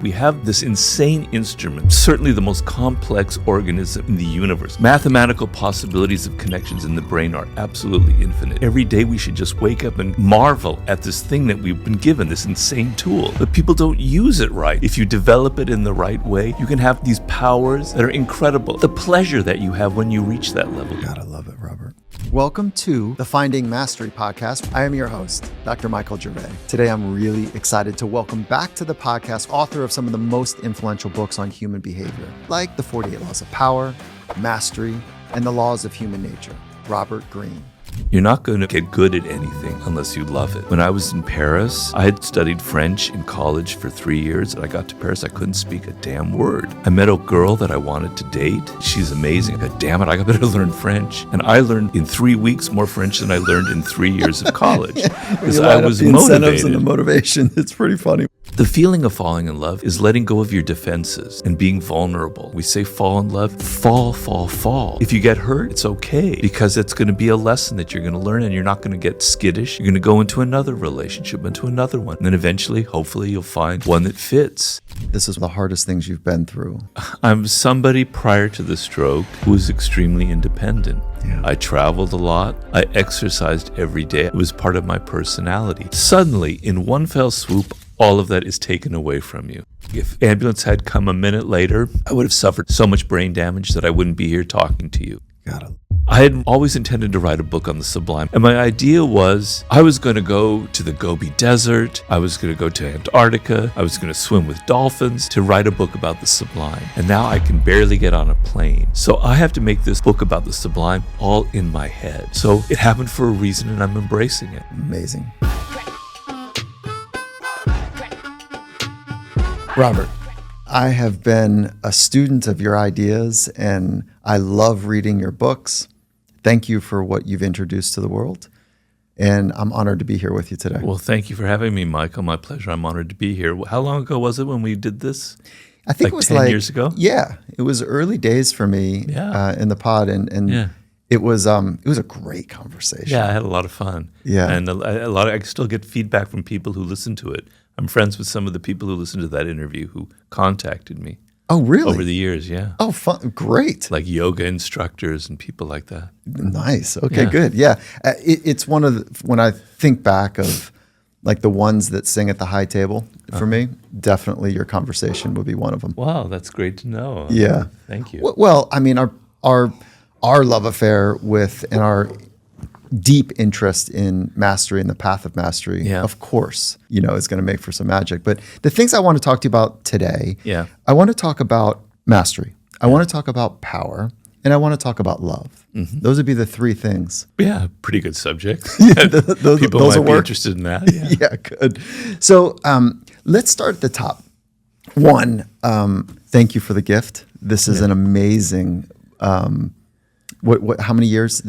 We have this insane instrument, certainly the most complex organism in the universe. Mathematical possibilities of connections in the brain are absolutely infinite. Every day we should just wake up and marvel at this thing that we've been given, this insane tool. But people don't use it right. If you develop it in the right way, you can have these powers that are incredible. The pleasure that you have when you reach that level. God, I love it, Robert. Welcome to the Finding Mastery podcast. I am your host, Dr. Michael Gervais. Today, I'm really excited to welcome back to the podcast author of some of the most influential books on human behavior, like The 48 Laws of Power, Mastery, and The Laws of Human Nature, Robert Greene. You're not going to get good at anything unless you love it. When I was in Paris, I had studied French in college for 3 years, and I got to Paris, I couldn't speak a damn word. I met a girl that I wanted to date. She's amazing. I thought, damn it, I better learn French. And I learned in 3 weeks more French than I learned in 3 years of college. Because I was the motivated. Incentives and the motivation. It's pretty funny. The feeling of falling in love is letting go of your defenses and being vulnerable. We say fall in love, fall. If you get hurt, it's okay, because it's going to be a lesson that you're going to learn, and you're not going to get skittish. You're going to go into another relationship, into another one. And then eventually, hopefully, you'll find one that fits. This is the hardest things you've been through. I'm somebody prior to the stroke who was extremely independent. Yeah. I traveled a lot. I exercised every day. It was part of my personality. Suddenly, in one fell swoop, all of that is taken away from you. If ambulance had come a minute later, I would have suffered so much brain damage that I wouldn't be here talking to you. I had always intended to write a book on the Sublime. And my idea was I was going to go to the Gobi Desert. I was going to go to Antarctica. I was going to swim with dolphins to write a book about the Sublime. And now I can barely get on a plane. So I have to make this book about the Sublime all in my head. So it happened for a reason, and I'm embracing it. Amazing. Robert, I have been a student of your ideas, and I love reading your books. Thank you for what you've introduced to the world, and I'm honored to be here with you today. Well, thank you for having me, Michael. My pleasure. I'm honored to be here. How long ago was it when we did this? I think it was 10 years ago? Yeah, it was early days for me in the pod, and it was a great conversation. Yeah, I had a lot of fun. Yeah, and I still get feedback from people who listen to it. I'm friends with some of the people who listened to that interview who contacted me. Oh, really? Over the years, yeah. Oh, fun. Great. Like yoga instructors and people like that. Nice. Okay, good. Yeah. It's one of the, when I think back of like the ones that sing at the high table, for me, definitely your conversation would be one of them. Wow, that's great to know. Yeah. Thank you. Well, I mean, our love affair with and our deep interest in mastery and the path of mastery, of course, is going to make for some magic. But the things I want to talk to you about today, I want to talk about mastery. I want to talk about power, and I want to talk about love. Mm-hmm. Those would be the three things. Yeah, pretty good subject. People might will be work. interested in that. Yeah, good. So let's start at the top. One, thank you for the gift. This is an amazing. How many years?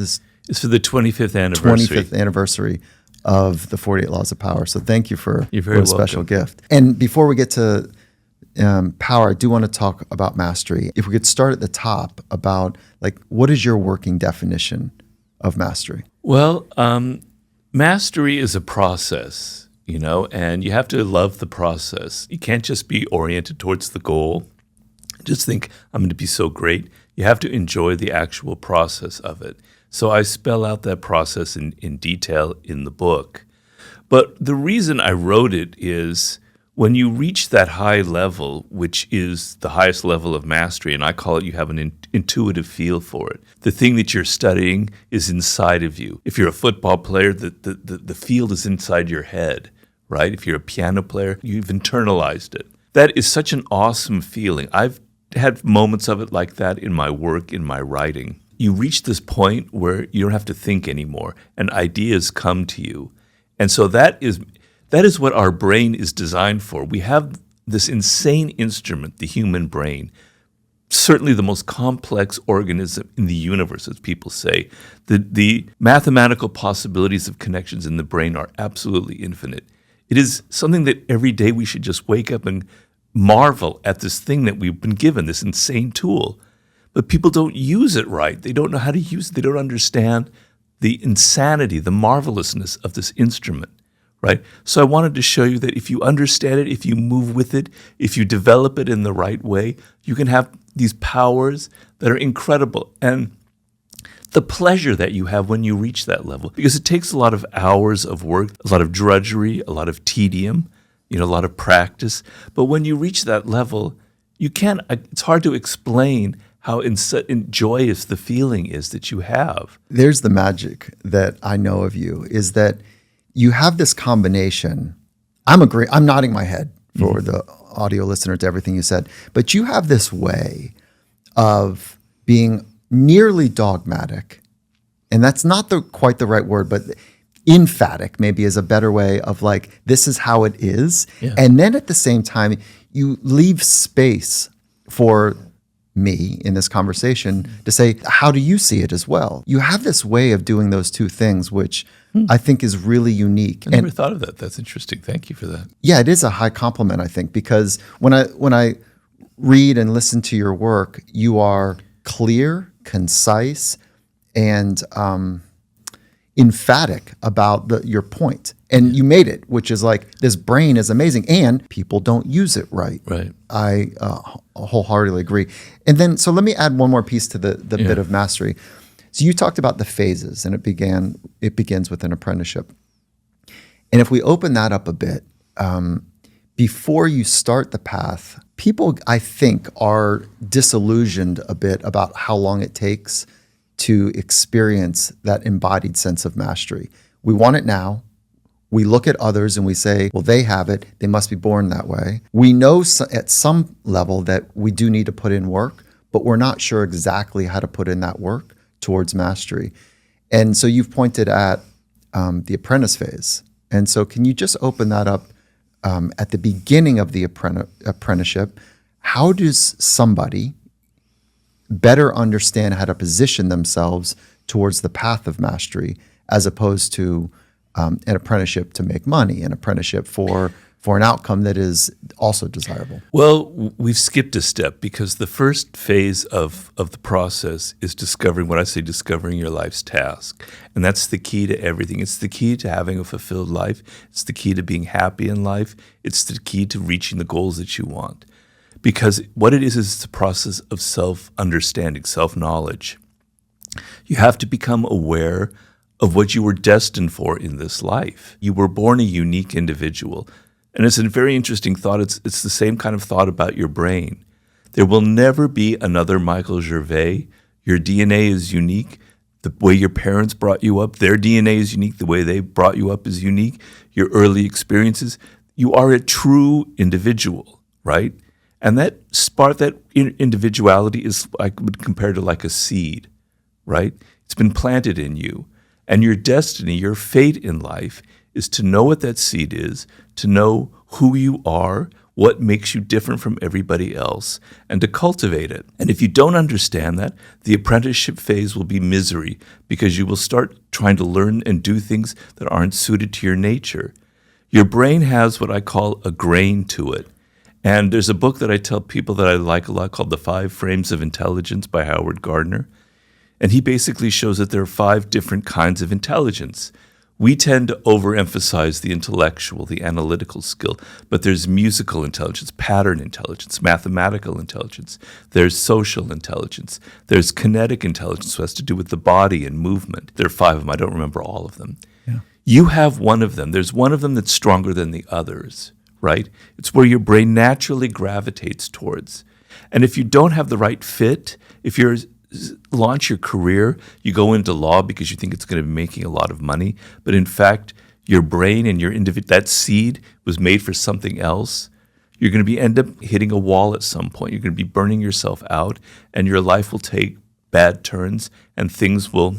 It's for the 25th anniversary. 25th anniversary of the 48 Laws of Power. So thank you for a special gift. And before we get to power, I do want to talk about mastery. If we could start at the top about what is your working definition of mastery? Well, mastery is a process, and you have to love the process. You can't just be oriented towards the goal. Just think, I'm going to be so great. You have to enjoy the actual process of it. So I spell out that process in detail in the book. But the reason I wrote it is when you reach that high level, which is the highest level of mastery, and I call it you have an intuitive feel for it. The thing that you're studying is inside of you. If you're a football player, the field is inside your head, right? If you're a piano player, you've internalized it. That is such an awesome feeling. I've had moments of it like that in my work, in my writing. You reach this point where you don't have to think anymore, and ideas come to you. And so that is what our brain is designed for. We have this insane instrument, the human brain, certainly the most complex organism in the universe, as people say. The mathematical possibilities of connections in the brain are absolutely infinite. It is something that every day we should just wake up and marvel at this thing that we've been given, this insane tool. But people don't use it right. They don't know how to use it. They don't understand the insanity, the marvelousness of this instrument, right? So I wanted to show you that if you understand it, if you move with it, if you develop it in the right way, you can have these powers that are incredible. And the pleasure that you have when you reach that level, because it takes a lot of hours of work, a lot of drudgery, a lot of tedium, a lot of practice. But when you reach that level, it's hard to explain how joyous the feeling is that you have. There's the magic that I know of you, is that you have this combination. I'm nodding my head for the audio listener to everything you said, but you have this way of being nearly dogmatic, and that's not quite the right word, but emphatic maybe is a better way of like, this is how it is. Yeah. And then at the same time, you leave space for me in this conversation to say, how do you see it as well? You have this way of doing those two things, which I think is really unique. I never thought of that. That's interesting. Thank you for that. Yeah, it is a high compliment, I think, because when I read and listen to your work, you are clear, concise, and emphatic about your point. And you made it, which is like, this brain is amazing, and people don't use it right. Right. I wholeheartedly agree. And then, so let me add one more piece to the bit of mastery. So you talked about the phases, and it begins with an apprenticeship. And if we open that up a bit, before you start the path, people, I think, are disillusioned a bit about how long it takes to experience that embodied sense of mastery. We want it now. We look at others and we say, well, they have it. They must be born that way. We know at some level that we do need to put in work, but we're not sure exactly how to put in that work towards mastery. And so you've pointed at the apprentice phase. And so can you just open that up at the beginning of the apprenticeship? How does somebody better understand how to position themselves towards the path of mastery, as opposed to an apprenticeship to make money, an apprenticeship for an outcome that is also desirable? Well, we've skipped a step, because the first phase of the process is discovering your life's task. And that's the key to everything. It's the key to having a fulfilled life. It's the key to being happy in life. It's the key to reaching the goals that you want. Because what it is the process of self-understanding, self-knowledge. You have to become aware of what you were destined for in this life. You were born a unique individual. And it's a very interesting thought. It's the same kind of thought about your brain. There will never be another Michael Gervais. Your DNA is unique. The way your parents brought you up, their DNA is unique. The way they brought you up is unique. Your early experiences. You are a true individual, right? And that individuality is, I would compare to like a seed, right? It's been planted in you. And your destiny, your fate in life, is to know what that seed is, to know who you are, what makes you different from everybody else, and to cultivate it. And if you don't understand that, the apprenticeship phase will be misery, because you will start trying to learn and do things that aren't suited to your nature. Your brain has what I call a grain to it. And there's a book that I tell people that I like a lot called The 5 Frames of Intelligence by Howard Gardner. And he basically shows that there are 5 different kinds of intelligence. We tend to overemphasize the intellectual, the analytical skill, but there's musical intelligence, pattern intelligence, mathematical intelligence. There's social intelligence. There's kinetic intelligence, which has to do with the body and movement. There are 5 of them. I don't remember all of them. Yeah. You have one of them. There's one of them that's stronger than the others, right? It's where your brain naturally gravitates towards. And if you don't have the right fit, if you're launch your career, you go into law because you think it's going to be making a lot of money, but in fact, your brain and your that seed was made for something else. You're going to end up hitting a wall at some point. You're going to be burning yourself out, and your life will take bad turns, and things will,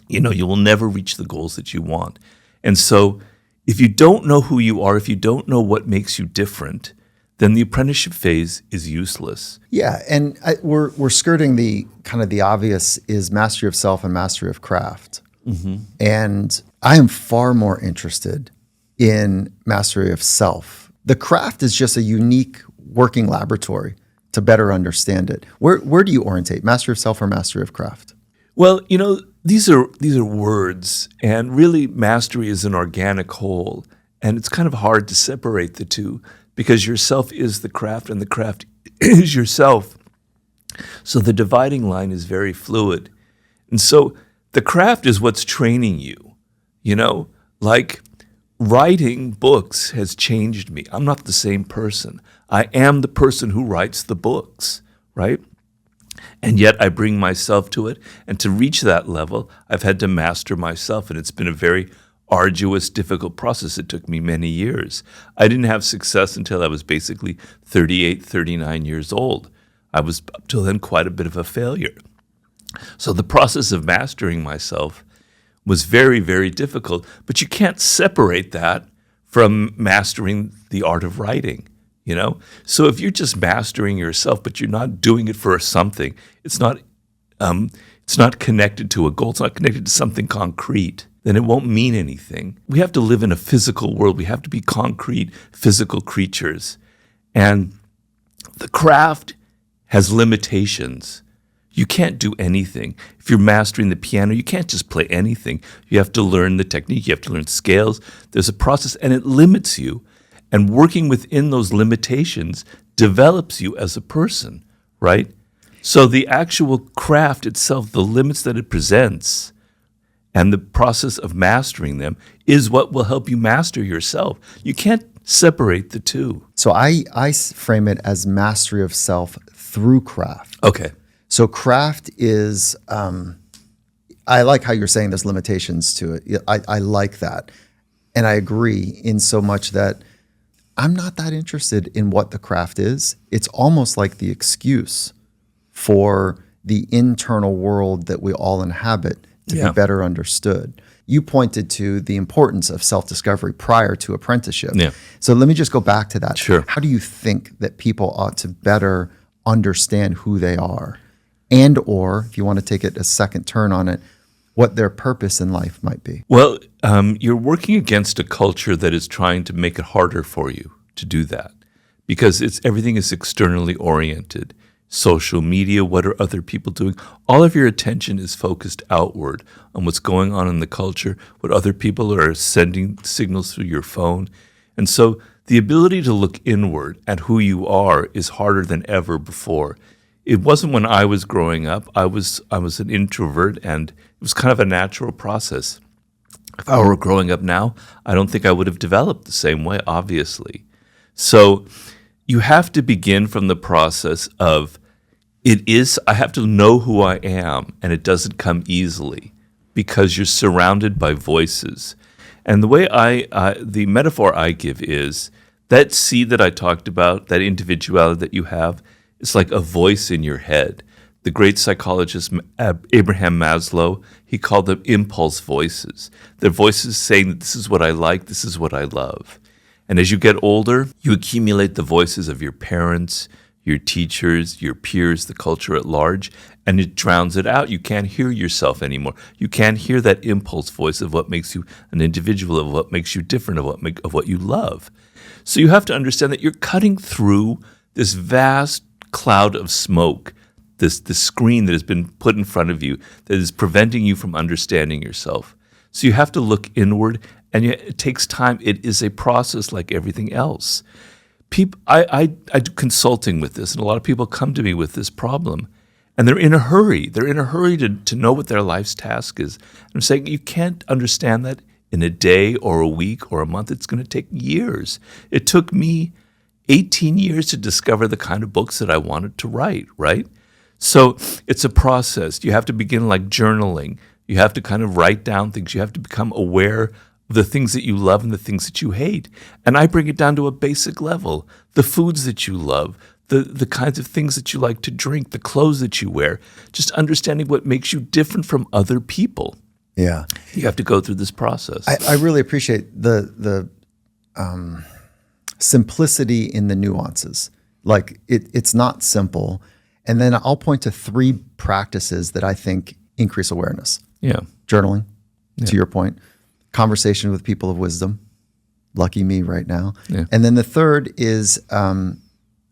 you will never reach the goals that you want. And so, if you don't know who you are, if you don't know what makes you different, then the apprenticeship phase is useless. Yeah, and we're skirting the kind of the obvious is mastery of self and mastery of craft. Mm-hmm. And I am far more interested in mastery of self. The craft is just a unique working laboratory to better understand it. Where do you orientate, mastery of self or mastery of craft? Well, these are words, and really mastery is an organic whole. And it's kind of hard to separate the two because yourself is the craft and the craft is yourself. So the dividing line is very fluid. And so the craft is what's training you, like writing books has changed me. I'm not the same person. I am the person who writes the books, right? And yet I bring myself to it. And to reach that level, I've had to master myself. And it's been a very arduous, difficult process. It took me many years. I didn't have success until I was basically 38, 39 years old. I was up till then quite a bit of a failure. So the process of mastering myself was very, very difficult, but you can't separate that from mastering the art of writing, So if you're just mastering yourself, but you're not doing it for something, it's not connected to a goal, it's not connected to something concrete, then it won't mean anything. We have to live in a physical world. We have to be concrete, physical creatures. And the craft has limitations. You can't do anything. If you're mastering the piano, you can't just play anything. You have to learn the technique. You have to learn scales. There's a process, and it limits you. And working within those limitations develops you as a person, right? So the actual craft itself, the limits that it presents, and the process of mastering them is what will help you master yourself. You can't separate the two. So I frame it as mastery of self through craft. Okay. So craft is, I like how you're saying there's limitations to it. I like that. And I agree in so much that I'm not that interested in what the craft is. It's almost like the excuse for the internal world that we all inhabit to be better understood. You pointed to the importance of self-discovery prior to apprenticeship. Yeah. So let me just go back to that. Sure. How do you think that people ought to better understand who they are? And or, if you want to take it a second turn on it, what their purpose in life might be? Well, you're working against a culture that is trying to make it harder for you to do that because everything is externally oriented. Social media, what are other people doing? All of your attention is focused outward on what's going on in the culture, what other people are sending signals through your phone. And so the ability to look inward at who you are is harder than ever before. It wasn't when I was growing up. I was an introvert, and it was kind of a natural process. If I were growing up now, I don't think I would have developed the same way, obviously. So you have to begin from the process of I have to know who I am, and it doesn't come easily because you're surrounded by voices. And the way the metaphor I give is that seed that I talked about, that individuality that you have, it's like a voice in your head. The great psychologist Abraham Maslow, he called them impulse voices. They're voices saying that this is what I like, this is what I love. And as you get older, you accumulate the voices of your parents, your teachers, your peers, the culture at large, and it drowns it out. You can't hear yourself anymore. You can't hear that impulse voice of what makes you an individual, of what makes you different, of what you love. So you have to understand that you're cutting through this vast cloud of smoke, this screen that has been put in front of you that is preventing you from understanding yourself. So you have to look inward, and it takes time. It is a process like everything else. I do consulting with this, and a lot of people come to me with this problem, and they're in a hurry. They're in a hurry to know what their life's task is. And I'm saying you can't understand that in a day or a week or a month. It's going to take years. It took me 18 years to discover the kind of books that I wanted to write, right? So it's a process. You have to begin like journaling. You have to kind of write down things. You have to become aware of the things that you love and the things that you hate. And I bring it down to a basic level. The foods that you love, the kinds of things that you like to drink, the clothes that you wear, just understanding what makes you different from other people. Yeah. You have to go through this process. I really appreciate the simplicity in the nuances. Like it's not simple. And then I'll point to 3 practices that I think increase awareness. Yeah. Journaling, to your point. Conversation with people of wisdom. Lucky me right now. Yeah. And then the third is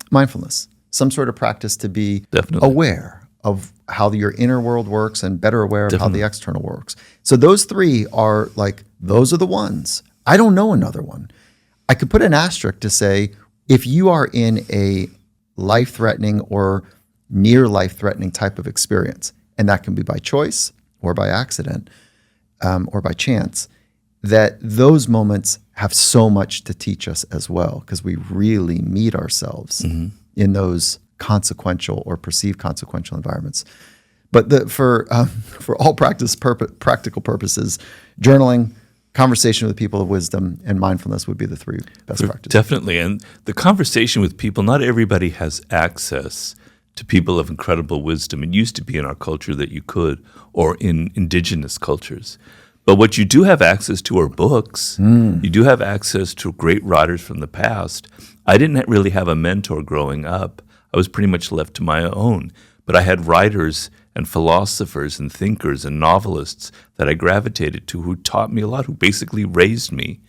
mindfulness. Some sort of practice to be aware of how your inner world works and better aware of how the external works. So those 3 are like, those are the ones. I don't know another one. I could put an asterisk to say, if you are in a life-threatening or near life-threatening type of experience, and that can be by choice or by accident or by chance, that those moments have so much to teach us as well, because we really meet ourselves in those consequential or perceived consequential environments. But for all practical purposes, journaling, conversation with people of wisdom, and mindfulness would be the three best practices. Definitely. And the conversation with people, not everybody has access to people of incredible wisdom. It used to be in our culture that you could, or in indigenous cultures. But what you do have access to are books. You do have access to great writers from the past. I didn't really have a mentor growing up. I was pretty much left to my own. But I had writers and philosophers and thinkers and novelists that I gravitated to who taught me a lot, who basically raised me.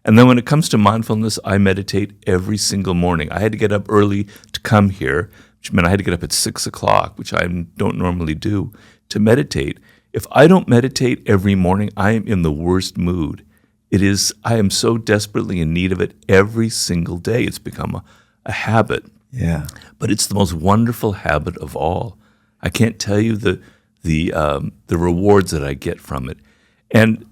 And then when it comes to mindfulness, I meditate every single morning. I had to get up early to come here, which meant I had to get up at 6 o'clock, which I don't normally do, to meditate. If I don't meditate every morning, I am in the worst mood. I am so desperately in need of it every single day. It's become a habit. Yeah. But it's the most wonderful habit of all. I can't tell you the rewards that I get from it. And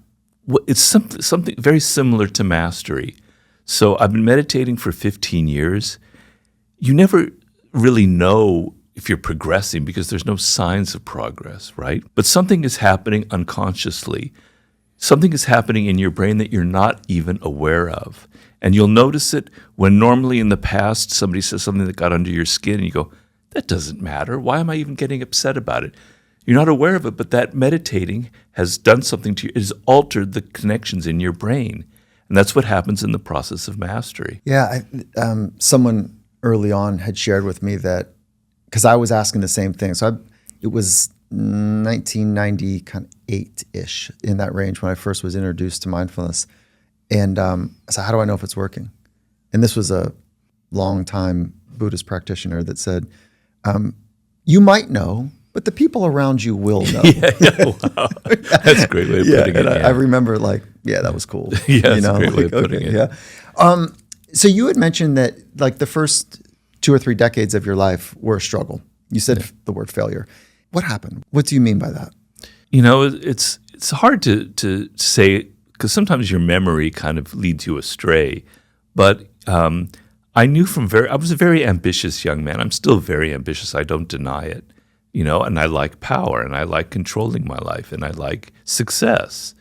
it's something very similar to mastery. So I've been meditating for 15 years. You never really know if you're progressing because there's no signs of progress, right? But something is happening unconsciously. Something is happening in your brain that you're not even aware of. And you'll notice it when normally in the past somebody says something that got under your skin and you go, that doesn't matter. Why am I even getting upset about it? You're not aware of it, but that meditating has done something to you. It has altered the connections in your brain. And that's what happens in the process of mastery. Yeah. Someone early on had shared with me that, because I was asking the same thing. So it was 1998-ish, in that range, when I first was introduced to mindfulness. And I said, how do I know if it's working? And this was a long-time Buddhist practitioner that said, you might know, but the people around you will know. Wow. That's a great way of putting it. I remember that was cool. That's a great way of putting it. Yeah. So you had mentioned that the first 2 or 3 decades of your life were a struggle. You said the word failure. What happened? What do you mean by that? It's hard to say, because sometimes your memory kind of leads you astray. But I was a very ambitious young man. I'm still very ambitious. I don't deny it. And I like power, and I like controlling my life, and I like success.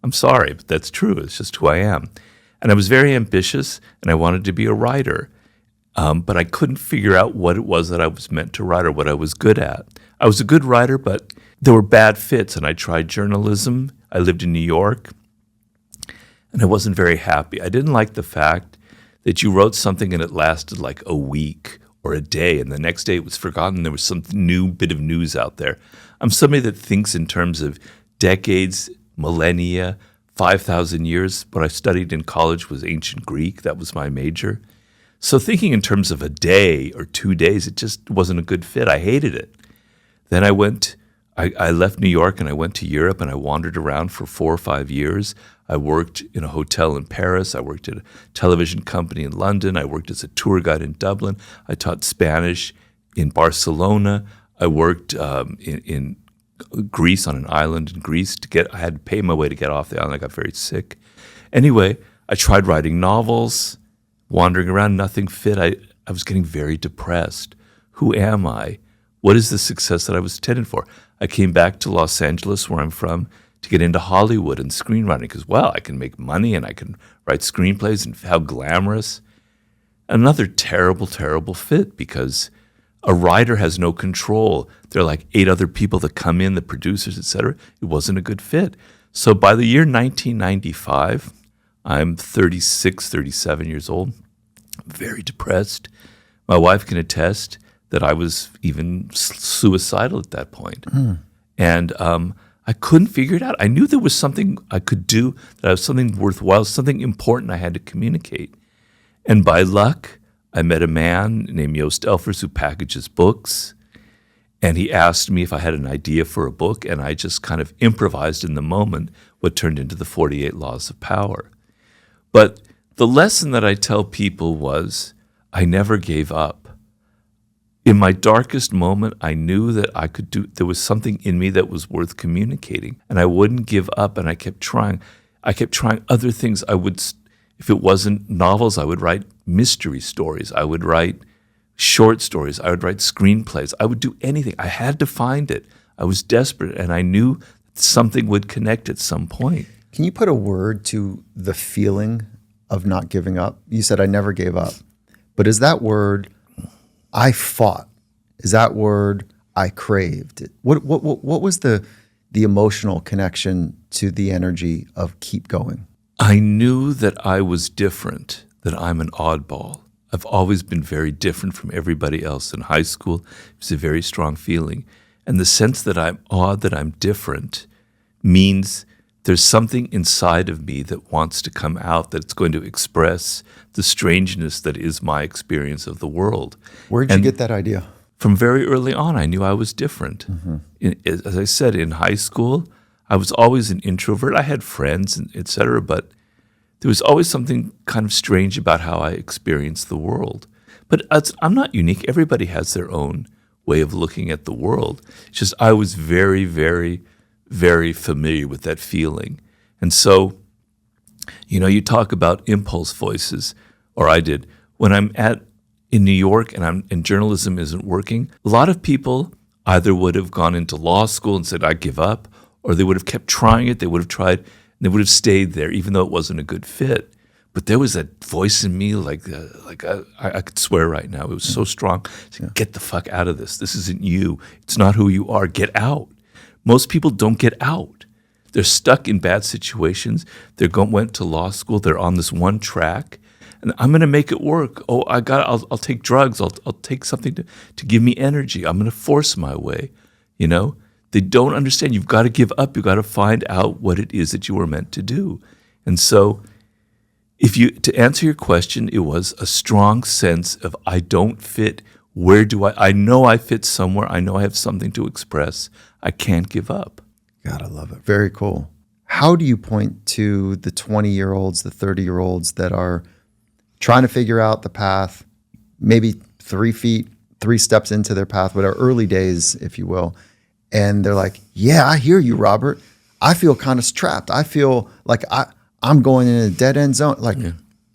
I'm sorry, but that's true. It's just who I am. And I was very ambitious, and I wanted to be a writer. But I couldn't figure out what it was that I was meant to write or what I was good at. I was a good writer, but there were bad fits, and I tried journalism. I lived in New York, and I wasn't very happy. I didn't like the fact that you wrote something and it lasted like a week or a day, and the next day it was forgotten. There was some new bit of news out there. I'm somebody that thinks in terms of decades, millennia, 5,000 years. What I studied in college was ancient Greek. That was my major. So thinking in terms of a day or 2 days, it just wasn't a good fit. I hated it. Then I left New York and I went to Europe, and I wandered around for 4 or 5 years. I worked in a hotel in Paris. I worked at a television company in London. I worked as a tour guide in Dublin. I taught Spanish in Barcelona. I worked in Greece, on an island in Greece. I had to pay my way to get off the island. I got very sick. Anyway, I tried writing novels, wandering around, nothing fit. I was getting very depressed. Who am I? What is the success that I was intended for? I came back to Los Angeles, where I'm from, to get into Hollywood and screenwriting because, I can make money and I can write screenplays, and how glamorous. Another terrible, terrible fit, because a writer has no control. There are like 8 other people that come in, the producers, etc. It wasn't a good fit. So by the year 1995, I'm 36, 37 years old, very depressed. My wife can attest that I was even suicidal at that point. And I couldn't figure it out. I knew there was something I could do, that I was something worthwhile, something important I had to communicate. And by luck, I met a man named Joost Elfers who packages books. And he asked me if I had an idea for a book, and I just kind of improvised in the moment what turned into the 48 Laws of Power. But The lesson that I tell people was I never gave up. In my darkest moment, I knew that there was something in me that was worth communicating, and I wouldn't give up, and I kept trying. I kept trying other things. If it wasn't novels, I would write mystery stories. I would write short stories. I would write screenplays. I would do anything. I had to find it. I was desperate, and I knew something would connect at some point. Can you put a word to the feeling of not giving up? You said, I never gave up. But is that word, I fought? Is that word, I craved? What was the emotional connection to the energy of keep going? I knew that I was different, that I'm an oddball. I've always been very different from everybody else. In high school, it was a very strong feeling. And the sense that I'm odd, that I'm different, means there's something inside of me that wants to come out, that's going to express the strangeness that is my experience of the world. Where did you get that idea? From very early on, I knew I was different. As I said, in high school, I was always an introvert. I had friends, et cetera, but there was always something kind of strange about how I experienced the world. But I'm not unique. Everybody has their own way of looking at the world. It's just I was very, very, very familiar with that feeling. And so, you talk about impulse voices, or I did. When I'm in New York and journalism isn't working, a lot of people either would have gone into law school and said, I give up, or they would have kept trying it. They would have tried, and they would have stayed there, even though it wasn't a good fit. But there was that voice in me, I could swear right now. It was so strong. Said, get the fuck out of this. This isn't you. It's not who you are. Get out. Most people don't get out. They're stuck in bad situations. They went to law school. They're on this one track, and I'm going to make it work. Oh, I'll take drugs. I'll take something to give me energy. I'm going to force my way. They don't understand. You've got to give up. You've got to find out what it is that you were meant to do. And so, to answer your question, it was a strong sense of I don't fit. Where do I know I fit somewhere. I know I have something to express. I can't give up. God, I love it. Very cool. How do you point to the 20-year-olds, the 30-year-olds that are trying to figure out the path, maybe 3 steps into their path, whatever, early days, if you will, and they're like, yeah, I hear you, Robert. I feel kind of trapped. I feel like I'm going in a dead-end zone.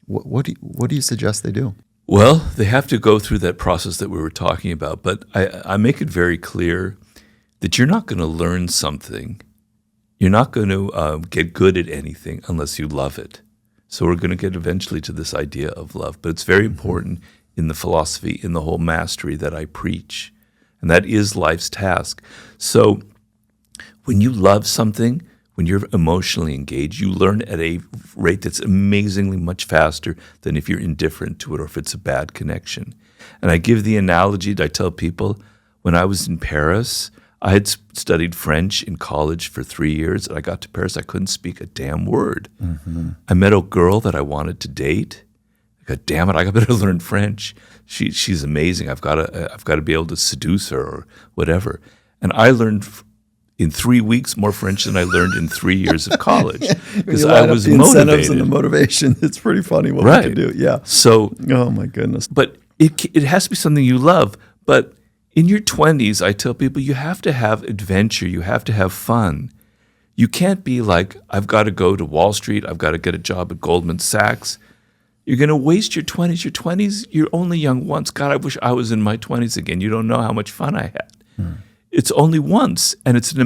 What do you suggest they do? Well, they have to go through that process that we were talking about, but I make it very clear that you're not going to learn something. You're not going to get good at anything unless you love it. So we're going to get eventually to this idea of love, but it's very important in the philosophy, in the whole mastery that I preach, and that is life's task. So when you love something, when you're emotionally engaged, you learn at a rate that's amazingly much faster than if you're indifferent to it or if it's a bad connection. And I give the analogy that I tell people, when I was in Paris, I had studied French in college for 3 years, and I got to Paris, I couldn't speak a damn word. I met a girl that I wanted to date. I go, damn it, I better learn French. She's amazing. I've got to be able to seduce her or whatever. And I learned in 3 weeks more French than I learned in 3 years of college because I was the motivated. Incentives and the motivation. It's pretty funny what we can do. Yeah. So, oh my goodness. But it has to be something you love. But in your 20s, I tell people you have to have adventure. You have to have fun. You can't be like, I've got to go to Wall Street. I've got to get a job at Goldman Sachs. You're going to waste your 20s. Your 20s, you're only young once. God, I wish I was in my 20s again. You don't know how much fun I had. It's only once, and it's the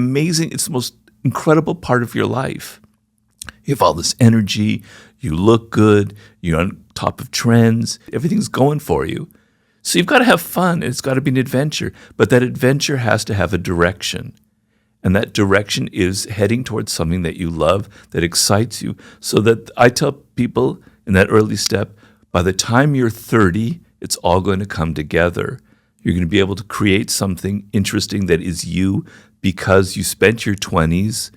most incredible part of your life. You have all this energy. You look good. You're on top of trends. Everything's going for you. So you've got to have fun, and it's got to be an adventure. But that adventure has to have a direction. And that direction is heading towards something that you love, that excites you. So that I tell people in that early step, by the time you're 30, it's all going to come together. You're going to be able to create something interesting that is you because you spent your 20s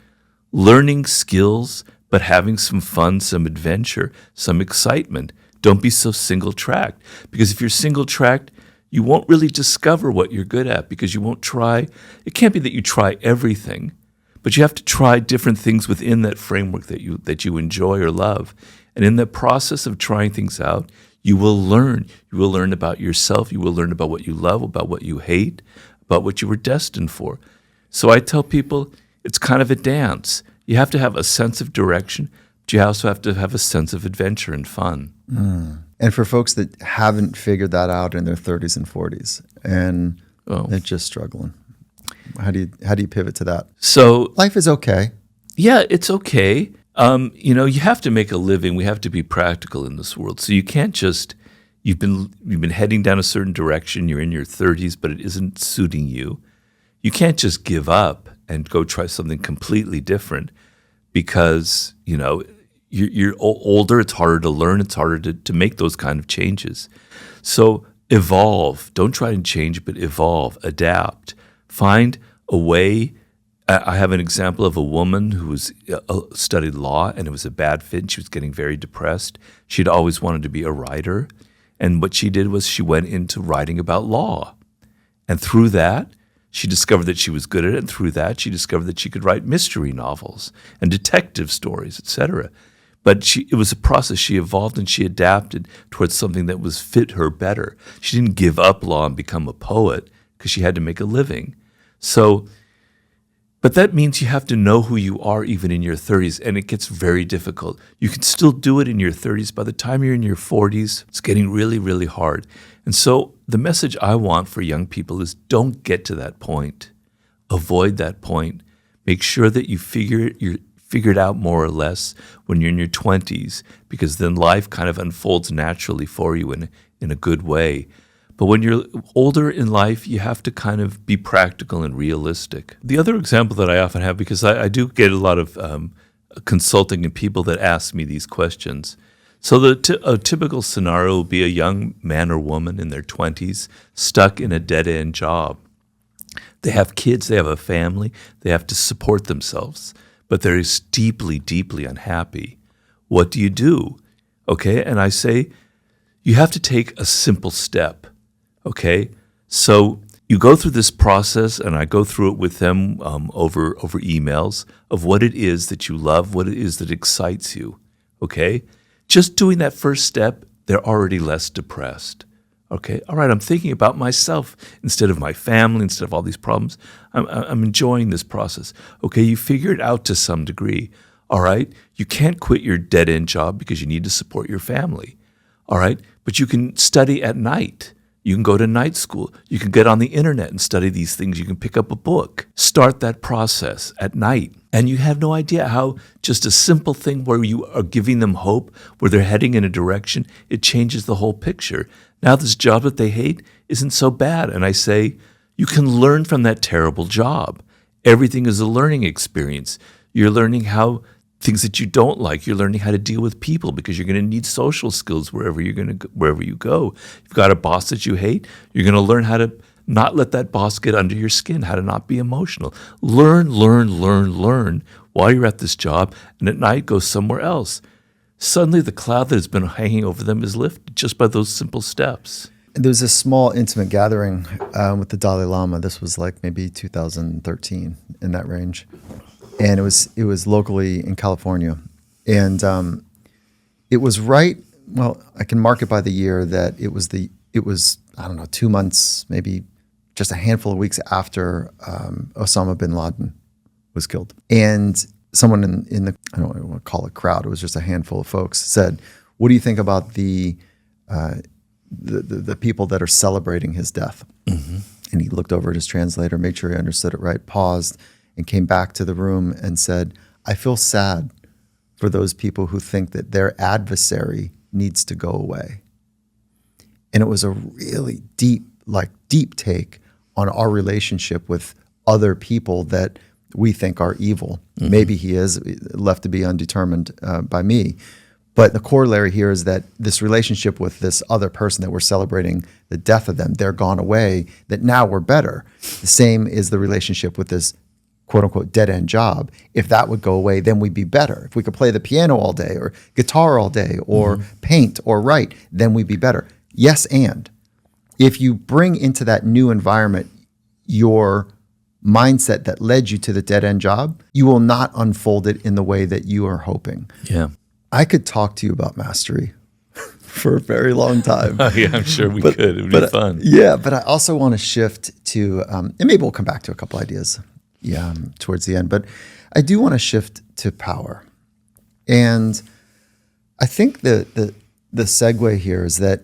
learning skills, but having some fun, some adventure, some excitement. Don't be so single-tracked, because if you're single-tracked, you won't really discover what you're good at because you won't try. It can't be that you try everything, but you have to try different things within that framework that you enjoy or love. And in the process of trying things out, you will learn. You will learn about yourself. You will learn about what you love, about what you hate, about what you were destined for. So I tell people it's kind of a dance. You have to have a sense of direction, but you also have to have a sense of adventure and fun. And for folks that haven't figured that out in their 30s and 40s and they're just struggling, how do you pivot to that? So life is okay. Yeah, it's okay. You have to make a living. We have to be practical in this world. So you can't just you've been heading down a certain direction. You're in your 30s, but it isn't suiting you. You can't just give up and go try something completely different because you're older. It's harder to learn. It's harder to make those kind of changes. So evolve. Don't try and change, but evolve, adapt. Find a way. I have an example of a woman who studied law, and it was a bad fit. She was getting very depressed. She'd always wanted to be a writer. And what she did was she went into writing about law. And through that, she discovered that she was good at it. And through that, she discovered that she could write mystery novels and detective stories, etc. But it was a process. She evolved and she adapted towards something that was fit her better. She didn't give up law and become a poet because she had to make a living. But that means you have to know who you are even in your 30s, and it gets very difficult. You can still do it in your 30s. By the time you're in your 40s, it's getting really, really hard. And so the message I want for young people is don't get to that point. Avoid that point. Make sure that you figure it out more or less when you're in your 20s, because then life kind of unfolds naturally for you in a good way. But when you're older in life, you have to kind of be practical and realistic. The other example that I often have, because I do get a lot of consulting and people that ask me these questions. So a typical scenario would be a young man or woman in their 20s stuck in a dead-end job. They have kids, they have a family, they have to support themselves, but they're deeply, deeply unhappy. What do you do? Okay, and I say you have to take a simple step. Okay, so you go through this process, and I go through it with them over emails of what it is that you love, what it is that excites you. Okay, just doing that first step, they're already less depressed. Okay, all right, I'm thinking about myself instead of my family, instead of all these problems. I'm enjoying this process. Okay, you figure it out to some degree. All right, you can't quit your dead-end job because you need to support your family. All right, but you can study at night. You can go to night school. You can get on the internet and study these things. You can pick up a book. Start that process at night. And you have no idea how just a simple thing where you are giving them hope, where they're heading in a direction, it changes the whole picture. Now this job that they hate isn't so bad. And I say, you can learn from that terrible job. Everything is a learning experience. You're learning how things that you don't like. You're learning how to deal with people because you're going to need social skills wherever you go. You've got a boss that you hate. You're going to learn how to not let that boss get under your skin, how to not be emotional. Learn while you're at this job, and at night go somewhere else. Suddenly the cloud that has been hanging over them is lifted just by those simple steps. There was a small intimate gathering with the Dalai Lama. This was like maybe 2013, in that range. And it was locally in California. And it was right, well, I can mark it by the year that it was, I don't know, 2 months, maybe just a handful of weeks after Osama bin Laden was killed. And someone in the, I don't want to call it crowd, it was just a handful of folks, said, what do you think about the people that are celebrating his death? Mm-hmm. And he looked over at his translator, made sure he understood it right, paused, and came back to the room and said, I feel sad for those people who think that their adversary needs to go away. And it was a really deep take on our relationship with other people that we think are evil. Mm-hmm. Maybe he is left to be undetermined by me. But the corollary here is that this relationship with this other person that we're celebrating the death of them, they're gone away, that now we're better. The same is the relationship with this quote unquote dead end job. If that would go away, then we'd be better. If we could play the piano all day or guitar all day or paint or write, then we'd be better. Yes, and if you bring into that new environment your mindset that led you to the dead end job, you will not unfold it in the way that you are hoping. Yeah. I could talk to you about mastery for a very long time. Yeah, I'm sure we could. It would be fun. Yeah, but I also want to shift to, and maybe we'll come back to a couple ideas towards the end, but I do want to shift to power. And I think the segue here is that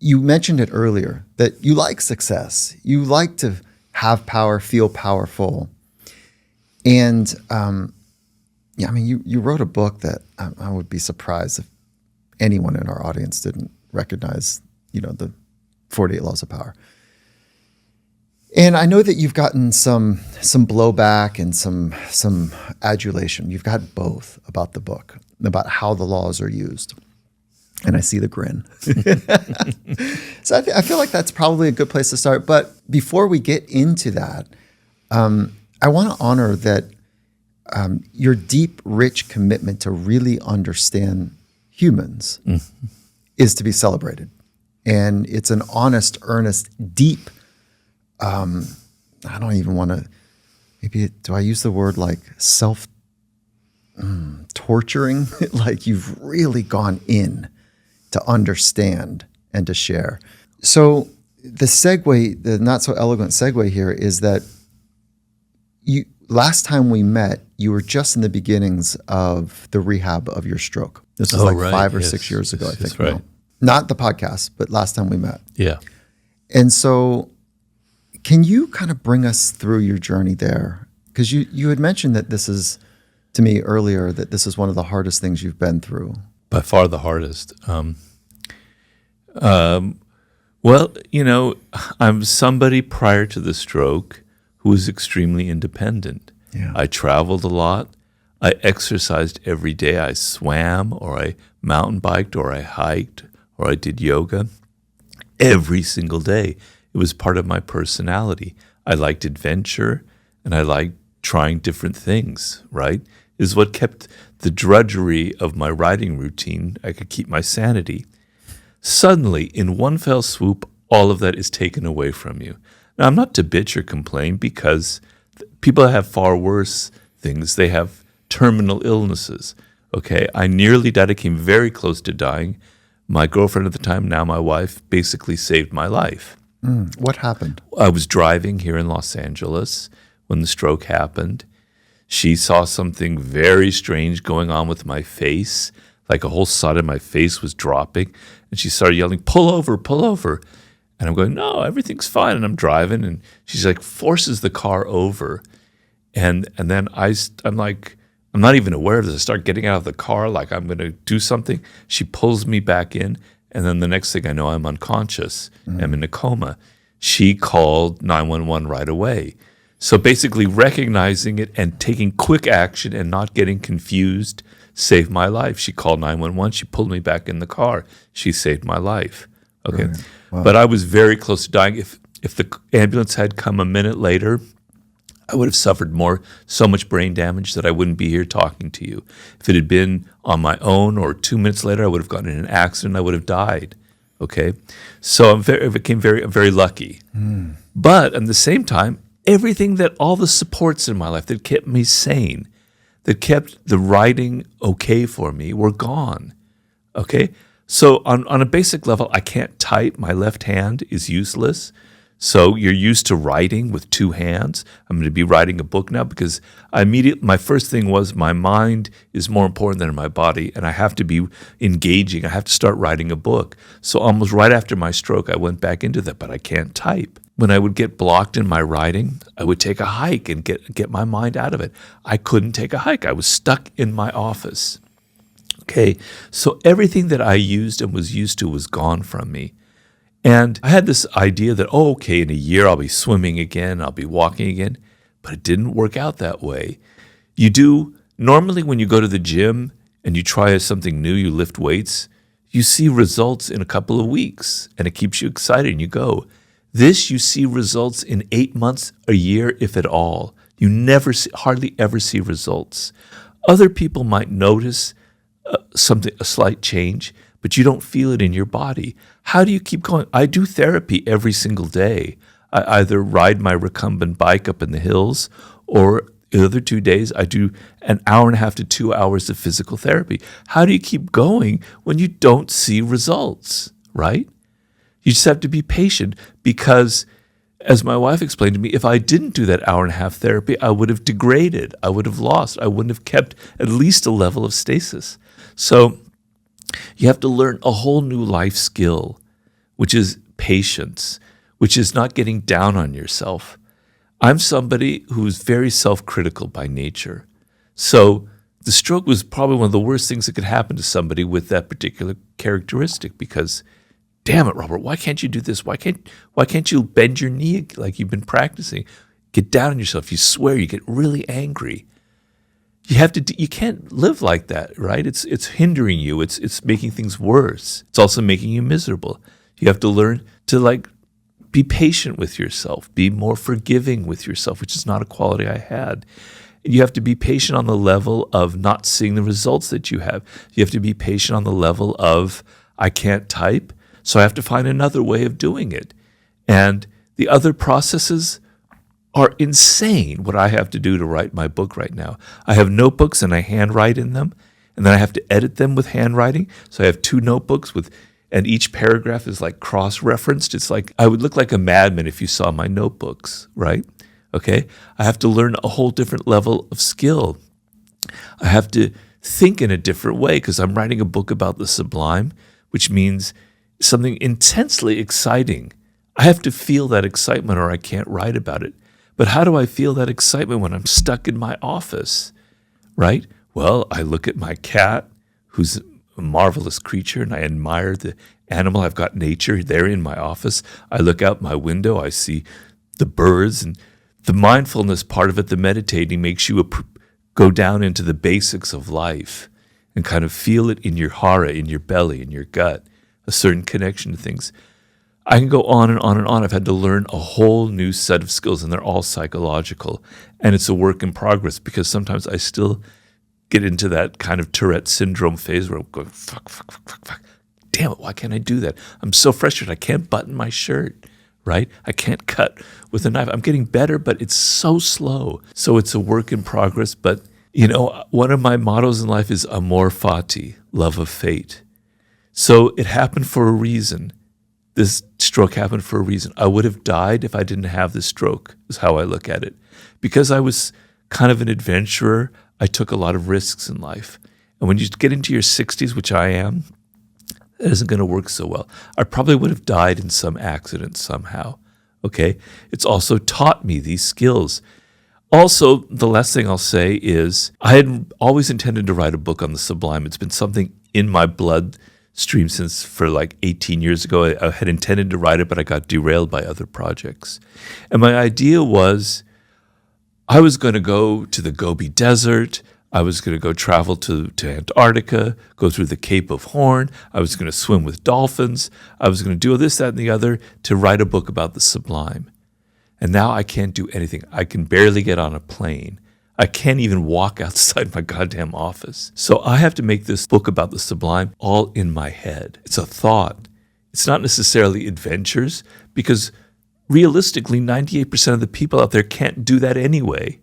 you mentioned it earlier, that you like success. You like to have power, feel powerful. And you wrote a book that I would be surprised if anyone in our audience didn't recognize, the 48 Laws of Power. And I know that you've gotten some blowback and some adulation. You've got both about the book, about how the laws are used. And I see the grin. So I feel like that's probably a good place to start. But before we get into that, I want to honor that your deep, rich commitment to really understand humans is to be celebrated. And it's an honest, earnest, deep, I don't even want to, do I use the word like torturing? Like you've really gone in to understand and to share. So the not so elegant segue here is that last time we met, you were just in the beginnings of the rehab of your stroke. This was 5 or 6 years ago, I think. Right. No. Not the podcast, but last time we met. Yeah. And so can you kind of bring us through your journey there? Because you had mentioned that this is, to me earlier, that this is one of the hardest things you've been through. By far the hardest. Well, I'm somebody prior to the stroke who was extremely independent. Yeah. I traveled a lot. I exercised every day. I swam, or I mountain biked, or I hiked, or I did yoga every single day. It was part of my personality. I liked adventure, and I liked trying different things, right? Is what kept the drudgery of my writing routine. I could keep my sanity. Suddenly, in one fell swoop, all of that is taken away from you. Now, I'm not to bitch or complain, because people have far worse things. They have terminal illnesses, okay? I nearly died. I came very close to dying. My girlfriend at the time, now my wife, basically saved my life. What happened? I was driving here in Los Angeles when the stroke happened. She saw something very strange going on with my face, like a whole side of my face was dropping, and she started yelling, "Pull over, pull over." And I'm going, "No, everything's fine." And I'm driving, and she's like, forces the car over. And then I'm like, I'm not even aware of this. I start getting out of the car like I'm going to do something. She pulls me back in, and then the next thing I know, I'm unconscious. I'm in a coma. She called 911 right away. So basically recognizing it and taking quick action and not getting confused saved my life. She called 911. She pulled me back in the car. She saved my life. Okay. Wow. But I was very close to dying. If the ambulance had come a minute later, I would have suffered so much brain damage that I wouldn't be here talking to you. If it had been on my own or 2 minutes later, I would have gotten in an accident. I would have died. Okay, so I became very lucky. But at the same time, all the supports in my life that kept me sane, that kept the writing okay for me, were gone. Okay, so on a basic level, I can't type. My left hand is useless. So you're used to writing with two hands. I'm going to be writing a book now because my first thing was my mind is more important than my body, and I have to be engaging. I have to start writing a book. So almost right after my stroke, I went back into that, but I can't type. When I would get blocked in my writing, I would take a hike and get my mind out of it. I couldn't take a hike. I was stuck in my office. Okay, so everything that I used and was used to was gone from me. And I had this idea that, in a year I'll be swimming again, I'll be walking again. But it didn't work out that way. Normally when you go to the gym and you try something new, you lift weights, you see results in a couple of weeks and it keeps you excited and you go. This, you see results in 8 months, a year, if at all. You hardly ever see results. Other people might notice a slight change, but you don't feel it in your body. How do you keep going? I do therapy every single day. I either ride my recumbent bike up in the hills or The other 2 days, I do an hour and a half to 2 hours of physical therapy. How do you keep going when you don't see results, right? You just have to be patient because, as my wife explained to me, if I didn't do that hour and a half therapy, I would have degraded. I would have lost. I wouldn't have kept at least a level of stasis. So you have to learn a whole new life skill, which is patience, which is not getting down on yourself. I'm somebody who's very self-critical by nature. So the stroke was probably one of the worst things that could happen to somebody with that particular characteristic because, damn it, Robert, why can't you do this? Why can't you bend your knee like you've been practicing? Get down on yourself. You swear, you get really angry. You can't live like that, right? It's hindering you. It's making things worse. It's also making you miserable. You have to learn to be patient with yourself, be more forgiving with yourself, which is not a quality I had. You have to be patient on the level of not seeing the results that you have. You have to be patient on the level of, I can't type, so I have to find another way of doing it. And the other processes are insane, what I have to do to write my book right now. I have notebooks and I handwrite in them, and then I have to edit them with handwriting. So I have 2 notebooks and each paragraph is like cross-referenced. It's like I would look like a madman if you saw my notebooks, right? Okay? I have to learn a whole different level of skill. I have to think in a different way because I'm writing a book about the Sublime, which means something intensely exciting. I have to feel that excitement or I can't write about it. But how do I feel that excitement when I'm stuck in my office, right? Well, I look at my cat, who's a marvelous creature, and I admire the animal. I've got nature there in my office. I look out my window, I see the birds, and the mindfulness part of it, the meditating, makes you go down into the basics of life and kind of feel it in your hara, in your belly, in your gut, a certain connection to things. I can go on and on and on. I've had to learn a whole new set of skills, and they're all psychological. And it's a work in progress because sometimes I still get into that kind of Tourette syndrome phase where I'm going, fuck. Damn it, why can't I do that? I'm so frustrated. I can't button my shirt, right? I can't cut with a knife. I'm getting better, but it's so slow. So it's a work in progress. But, one of my mottos in life is amor fati, love of fate. So it happened for a reason. This stroke happened for a reason. I would have died if I didn't have this stroke, is how I look at it. Because I was kind of an adventurer, I took a lot of risks in life. And when you get into your 60s, which I am, it isn't going to work so well. I probably would have died in some accident somehow, okay? It's also taught me these skills. Also, the last thing I'll say is I had always intended to write a book on the Sublime. It's been something in my blood stream since for 18 years ago. I had intended to write it, but I got derailed by other projects. And my idea was I was going to go to the Gobi Desert. I was going to go travel to Antarctica, go through the Cape of Horn. I was going to swim with dolphins. I was going to do this, that, and the other to write a book about the Sublime. And now I can't do anything. I can barely get on a plane. I can't even walk outside my goddamn office. So I have to make this book about the Sublime all in my head. It's a thought. It's not necessarily adventures because realistically, 98% of the people out there can't do that anyway.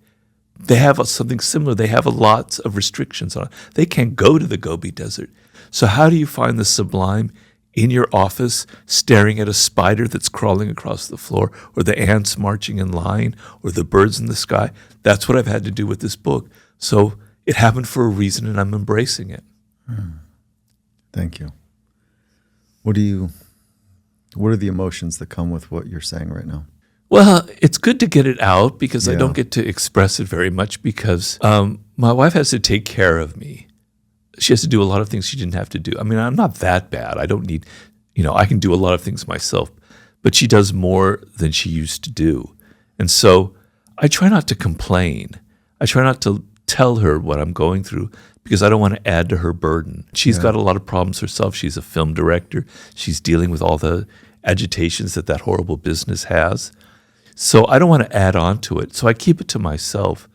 They have something similar. They have lots of restrictions on it. They can't go to the Gobi Desert. So how do you find the Sublime in your office staring at a spider that's crawling across the floor or the ants marching in line or the birds in the sky? That's what I've had to do with this book. So it happened for a reason and I'm embracing it. Thank you. What are the emotions that come with what you're saying right now? Well, it's good to get it out because Yeah. I don't get to express it very much because my wife has to take care of me. She has to do a lot of things she didn't have to do. I mean, I'm not that bad. I don't need, I can do a lot of things myself, but she does more than she used to do. And so I try not to complain. I try not to tell her what I'm going through because I don't want to add to her burden. She's got a lot of problems herself. She's a film director. She's dealing with all the agitations that horrible business has. So I don't want to add on to it. So I keep it to myself.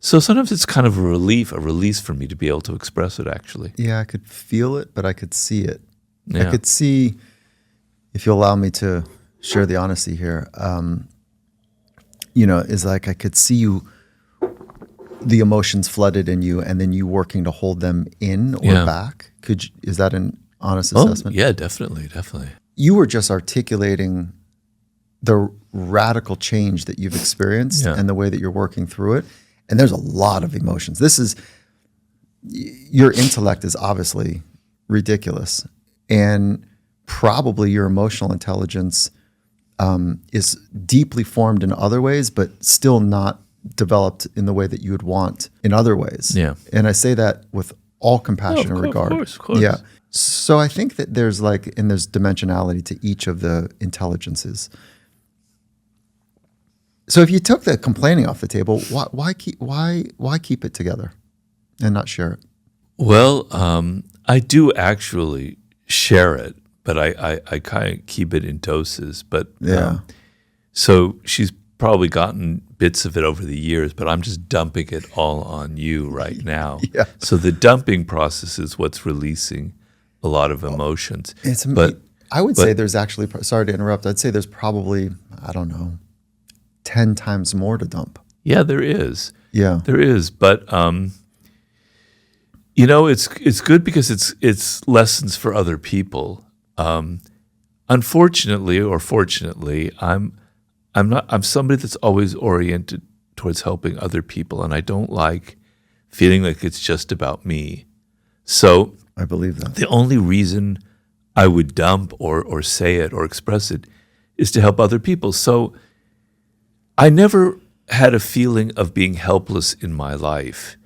So sometimes it's kind of a release for me to be able to express it, actually. Yeah, I could feel it, but I could see it. Yeah. I could see, if you'll allow me to share the honesty here, is like I could see you the emotions flooded in you and then you working to hold them in or back? Is that an honest assessment? Yeah, definitely. You were just articulating the radical change that you've experienced and the way that you're working through it. And there's a lot of emotions. Your intellect is obviously ridiculous, and probably your emotional intelligence is deeply formed in other ways, but still not developed in the way that you would want in other ways. Yeah. And I say that with all compassion and regard. Of course. Yeah. So I think that there's dimensionality to each of the intelligences. So if you took the complaining off the table, why keep it together and not share it? Well, I do actually share it, but I kind of keep it in doses. But so she's probably gotten bits of it over the years, but I'm just dumping it all on you right now. Yeah. So the dumping process is what's releasing a lot of emotions. I would say there's actually, sorry to interrupt, I'd say there's probably, 10 times more to dump. Yeah, there is. Yeah. There is. But, it's good because it's lessons for other people. Unfortunately or fortunately, I'm somebody that's always oriented towards helping other people, and I don't like feeling like it's just about me. So I believe that. The only reason I would dump or say it or express it is to help other people. So I never had a feeling of being helpless in my life.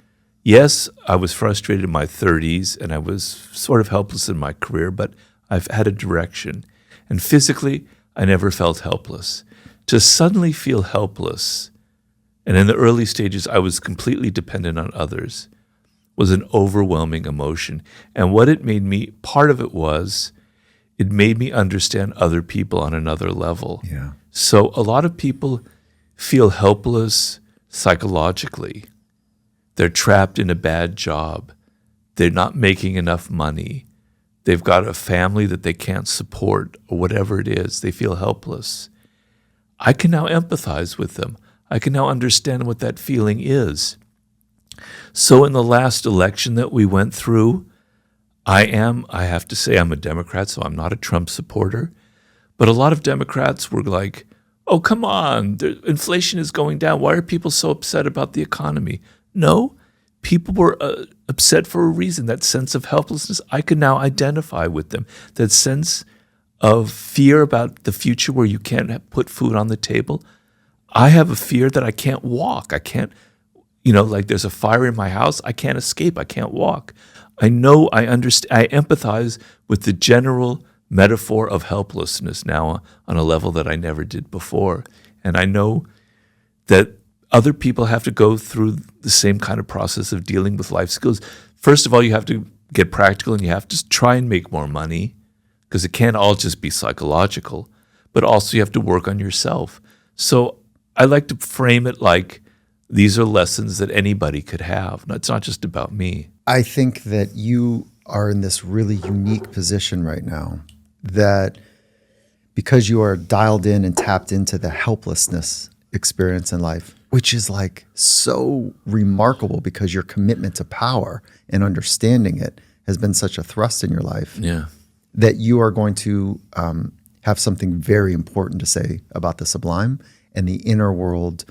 Yes, I was frustrated in my 30s, and I was sort of helpless in my career, but I've had a direction. And physically, I never felt helpless. To suddenly feel helpless, and in the early stages, I was completely dependent on others, was an overwhelming emotion. And what it made me, part of it was, it made me understand other people on another level. Yeah. So a lot of people feel helpless psychologically. They're trapped in a bad job. They're not making enough money. They've got a family that they can't support, or whatever it is. They feel helpless. I can now empathize with them. I can now understand what that feeling is. So in the last election that we went through, I have to say I'm a Democrat, so I'm not a Trump supporter. But a lot of Democrats were like, oh, come on, inflation is going down. Why are people so upset about the economy? No, people were upset for a reason. That sense of helplessness, I can now identify with them. That sense of fear about the future where you can't put food on the table. I have a fear that I can't walk. I can't, like there's a fire in my house. I can't escape. I can't walk. I know, I understand, I empathize with the general metaphor of helplessness now on a level that I never did before. And I know that other people have to go through the same kind of process of dealing with life skills. First of all, you have to get practical and you have to try and make more money, because it can't all just be psychological, but also you have to work on yourself. So I like to frame it like these are lessons that anybody could have. It's not just about me. I think that you are in this really unique position right now, that because you are dialed in and tapped into the helplessness experience in life, which is like so remarkable because your commitment to power and understanding it has been such a thrust in your life. Yeah. That you are going to have something very important to say about the sublime and the inner world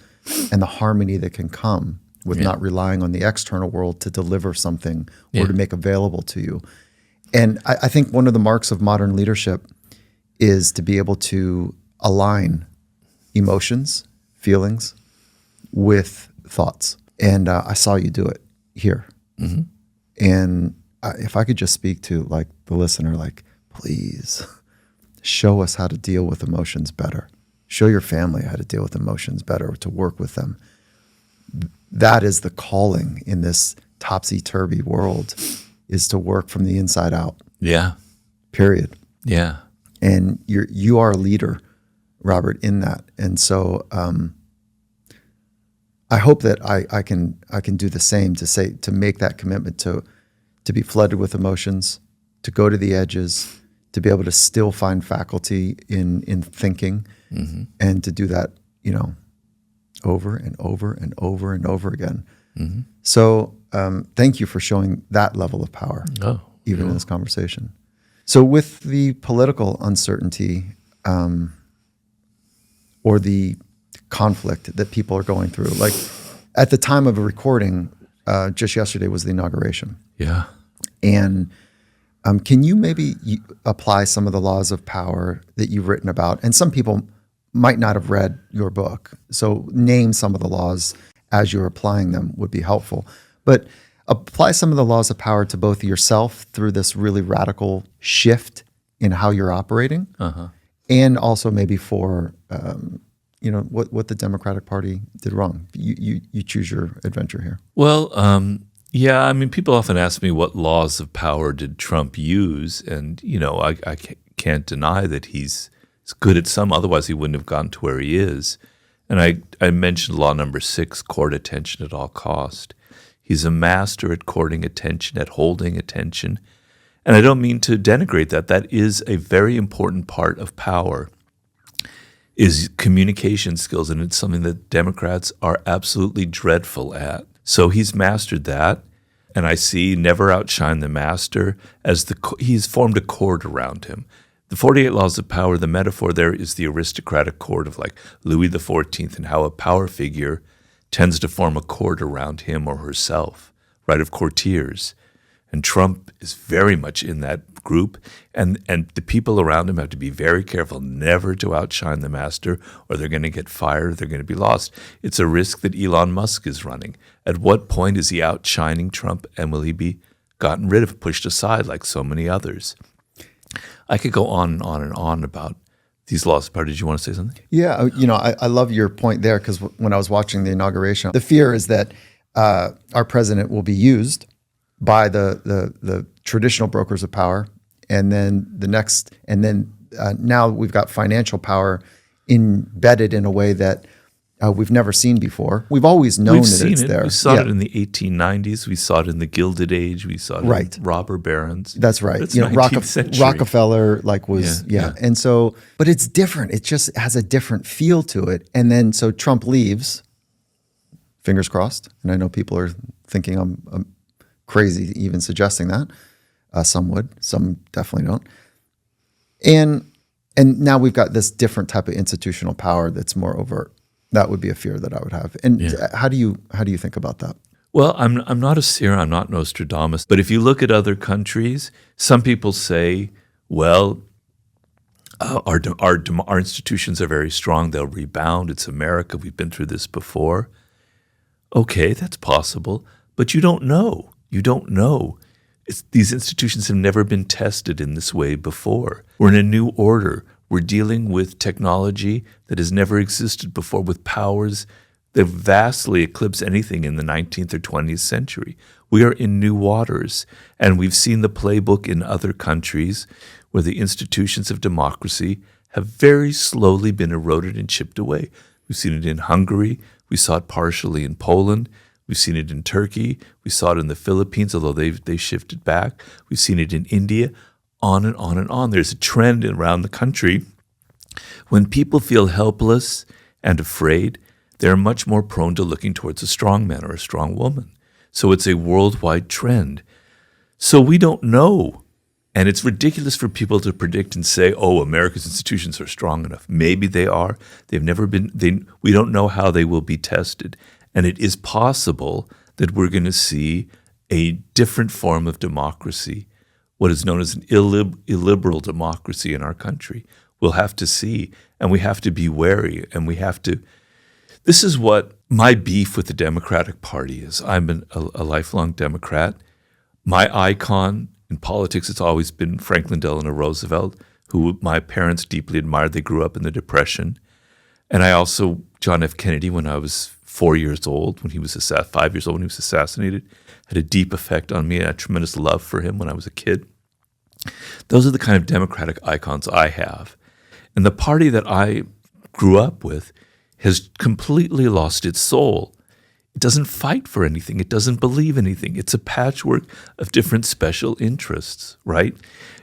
and the harmony that can come with not relying on the external world to deliver something or to make available to you. And I think one of the marks of modern leadership is to be able to align emotions, feelings with thoughts. And I saw you do it here. Mm-hmm. And if I could just speak to like the listener, like, please show us how to deal with emotions better. Show your family how to deal with emotions better, to work with them. That is the calling in this topsy-turvy world, is to work from the inside out. Yeah. Period. Yeah. And you are a leader, Robert, in that. And so I hope that I can do the same, to make that commitment to be flooded with emotions, to go to the edges, to be able to still find faculty in thinking, and to do that, over and over and over and over again. Mm-hmm. So thank you for showing that level of power, even in this conversation. So with the political uncertainty or the conflict that people are going through, like at the time of a recording, just yesterday was the inauguration. Yeah. And can you maybe apply some of the laws of power that you've written about? And some people might not have read your book. So name some of the laws as you're applying them would be helpful. But apply some of the laws of power to both yourself through this really radical shift in how you're operating, and also maybe for what the Democratic Party did wrong. You choose your adventure here. Well, yeah, I mean, people often ask me what laws of power did Trump use, and I can't deny that he's good at some. Otherwise, he wouldn't have gotten to where he is. And I mentioned law number 6, court attention at all cost. He's a master at courting attention, at holding attention. And I don't mean to denigrate that. That is a very important part of power, is communication skills. And it's something that Democrats are absolutely dreadful at. So he's mastered that. And I see never outshine the master as he's formed a court around him. The 48 Laws of Power, the metaphor there is the aristocratic court of like Louis XIV, and how a power figure tends to form a court around him or herself, right, of courtiers. And Trump is very much in that group, and the people around him have to be very careful never to outshine the master, or they're going to get fired, they're going to be lost. It's a risk that Elon Musk is running. At what point is he outshining Trump, and will he be gotten rid of, pushed aside like so many others? I could go on and on and on about these laws of power. Did you want to say something? Yeah, I love your point there, because when I was watching the inauguration, the fear is that our president will be used by the traditional brokers of power, and then now we've got financial power embedded in a way that we've never seen before. We've always known that it's there. We saw it in the 1890s. We saw it in the Gilded Age. We saw it in robber barons. That's right. It's 19th century. Rockefeller was. And so, but it's different. It just has a different feel to it. And then so Trump leaves, fingers crossed. And I know people are thinking I'm crazy even suggesting that. Some would, some definitely don't. And now we've got this different type of institutional power that's more overt. That would be a fear that I would have. And how do you think about that? Well, I'm not a seer, I'm not Nostradamus, but if you look at other countries, some people say, well, our institutions are very strong, they'll rebound. It's America, we've been through this before. Okay, that's possible, but you don't know. You don't know. These institutions have never been tested in this way before. We're in a new order. We're dealing with technology that has never existed before, with powers that vastly eclipse anything in the 19th or 20th century. We are in new waters, and we've seen the playbook in other countries where the institutions of democracy have very slowly been eroded and chipped away. We've seen it in Hungary. We saw it partially in Poland. We've seen it in Turkey. We saw it in the Philippines, although they shifted back. We've seen it in India. On and on and on. There's a trend around the country. When people feel helpless and afraid, they're much more prone to looking towards a strong man or a strong woman. So it's a worldwide trend. So we don't know. And it's ridiculous for people to predict and say, oh, America's institutions are strong enough. Maybe they are. They've never been. We don't know how they will be tested. And it is possible that we're going to see a different form of democracy, what is known as an illiberal democracy in our country. We'll have to see, and we have to be wary, and we have to. This is what my beef with the Democratic Party is. I'm a lifelong Democrat. My icon in politics has always been Franklin Delano Roosevelt, who my parents deeply admired. They grew up in the Depression. And I also, John F. Kennedy, when I was 4 years old, 5 years old when he was assassinated, had a deep effect on me. I had a tremendous love for him when I was a kid. Those are the kind of Democratic icons I have. And the party that I grew up with has completely lost its soul. It doesn't fight for anything. It doesn't believe anything. It's a patchwork of different special interests, right?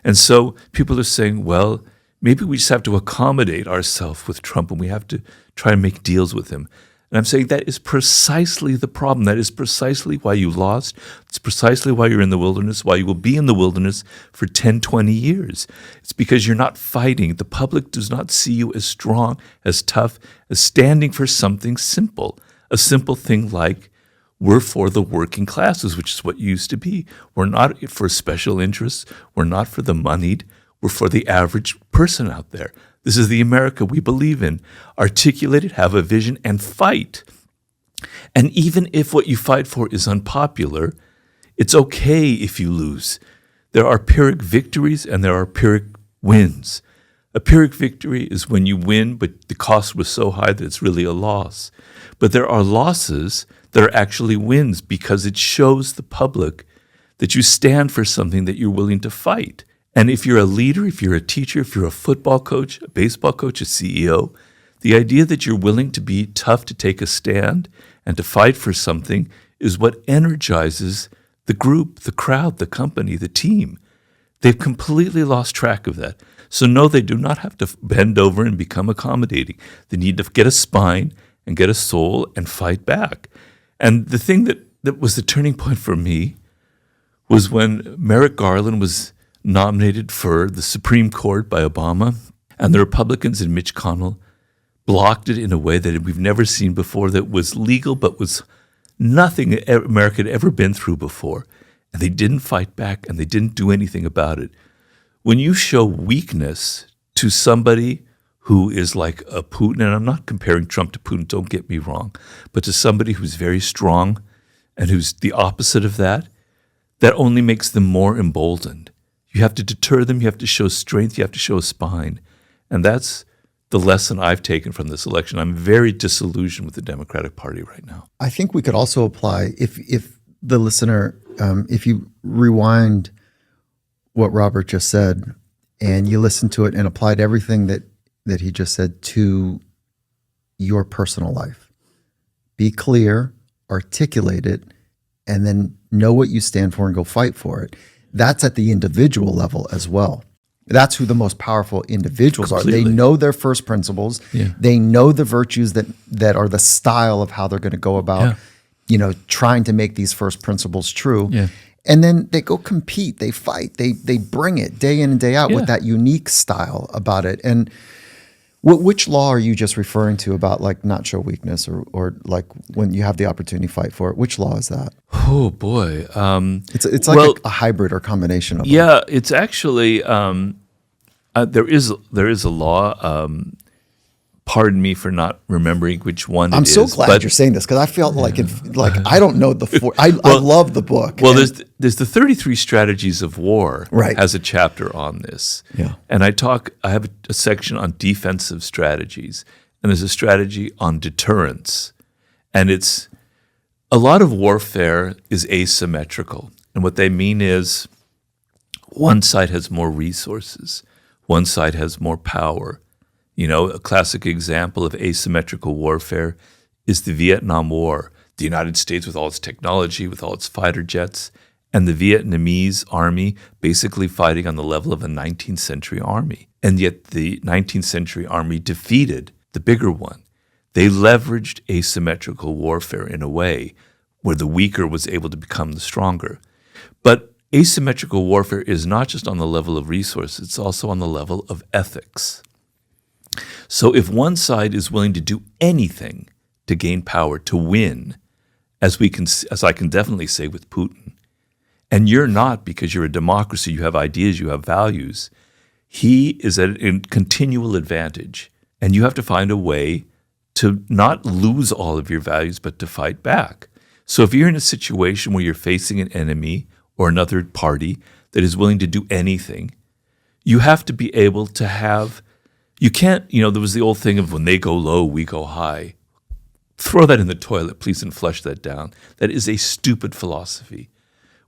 And so people are saying, well, maybe we just have to accommodate ourselves with Trump and we have to try and make deals with him. And I'm saying that is precisely the problem. That is precisely why you lost. It's precisely why you're in the wilderness, why you will be in the wilderness for 10, 20 years. It's because you're not fighting. The public does not see you as strong, as tough, as standing for something simple. A simple thing like, we're for the working classes, which is what you used to be. We're not for special interests. We're not for the moneyed. We're for the average person out there. This is the America we believe in. Articulate it, have a vision, and fight. And even if what you fight for is unpopular, it's okay if you lose. There are Pyrrhic victories and there are Pyrrhic wins. A Pyrrhic victory is when you win, but the cost was so high that it's really a loss. But there are losses that are actually wins because it shows the public that you stand for something that you're willing to fight. And if you're a leader, if you're a teacher, if you're a football coach, a baseball coach, a CEO, the idea that you're willing to be tough to take a stand and to fight for something is what energizes the group, the crowd, the company, the team. They've completely lost track of that. So no, they do not have to bend over and become accommodating. They need to get a spine and get a soul and fight back. And the thing that was the turning point for me was when Merrick Garland was nominated for the Supreme Court by Obama, and the Republicans and Mitch McConnell blocked it in a way that we've never seen before, that was legal but was nothing America had ever been through before. And they didn't fight back, and they didn't do anything about it. When you show weakness to somebody who is like a Putin, and I'm not comparing Trump to Putin, don't get me wrong, but to somebody who's very strong and who's the opposite of that, that only makes them more emboldened. You have to deter them. You have to show strength. You have to show a spine. And that's the lesson I've taken from this election. I'm very disillusioned with the Democratic Party right now. I think we could also apply, if the listener, if you rewind what Robert just said and you listen to it and applied everything that he just said to your personal life, be clear, articulate it, and then know what you stand for and go fight for it. That's at the individual level as well. That's who the most powerful individuals Completely. are. They know their first principles. Yeah. They know the virtues that are the style of how they're going to go about, trying to make these first principles true. Yeah. And then they go compete, they fight, they bring it day in and day out with that unique style about it. And which law are you just referring to about like not show weakness or like when you have the opportunity to fight for it? Which law is that? Oh boy, It's like a hybrid or combination of them. Yeah, it's actually there is a law. Pardon me for not remembering which one it is. I'm so glad you're saying this because I felt like I don't know the four. I love the book. Well, there's the 33 Strategies of War. Right. Has a chapter on this. Yeah. And I have a section on defensive strategies, and there's a strategy on deterrence. And it's a lot of warfare is asymmetrical. And what they mean is one side has more resources, one side has more power. You know, a classic example of asymmetrical warfare is the Vietnam War. The United States with all its technology, with all its fighter jets, and the Vietnamese army basically fighting on the level of a 19th century army. And yet the 19th century army defeated the bigger one. They leveraged asymmetrical warfare in a way where the weaker was able to become the stronger. But asymmetrical warfare is not just on the level of resources, it's also on the level of ethics. So if one side is willing to do anything to gain power, to win, as I can definitely say with Putin, and you're not because you're a democracy, you have ideas, you have values, he is at a continual advantage. And you have to find a way to not lose all of your values, but to fight back. So if you're in a situation where you're facing an enemy or another party that is willing to do anything, you have to be able to have. You can't, there was the old thing of when they go low, we go high. Throw that in the toilet, please, and flush that down. That is a stupid philosophy.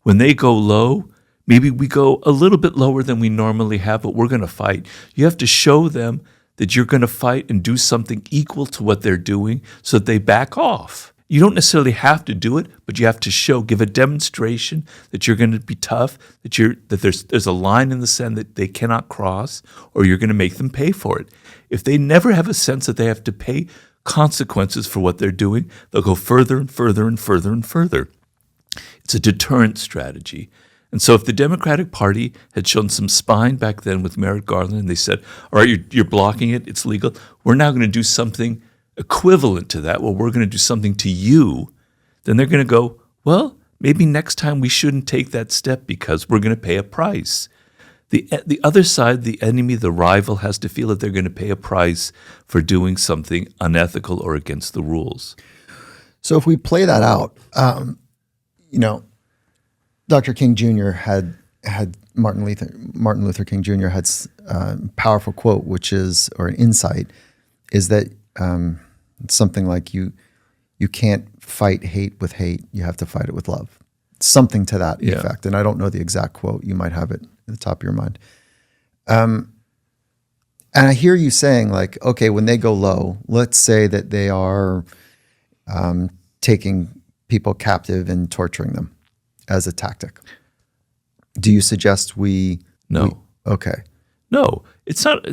When they go low, maybe we go a little bit lower than we normally have, but we're going to fight. You have to show them that you're going to fight and do something equal to what they're doing so that they back off. You don't necessarily have to do it, but you have to give a demonstration that you're going to be tough, that there's a line in the sand that they cannot cross, or you're going to make them pay for it. If they never have a sense that they have to pay consequences for what they're doing, they'll go further and further and further and further. It's a deterrent strategy. And so if the Democratic Party had shown some spine back then with Merrick Garland, and they said, all right, you're blocking it, it's legal, we're now going to do something equivalent to that, well, we're going to do something to you, then they're going to go, well, maybe next time we shouldn't take that step because we're going to pay a price. The other side, the enemy, the rival, has to feel that they're going to pay a price for doing something unethical or against the rules. So if we play that out, Dr. King Jr. had Martin Luther King Jr. had a powerful quote, which is, or an insight, is that something like you can't fight hate with hate, you have to fight it with love. Something to that effect. And I don't know the exact quote. You might have it at the top of your mind. And I hear you saying, like, okay, when they go low, let's say that they are taking people captive and torturing them as a tactic. Do you suggest No. Okay. No, it's not.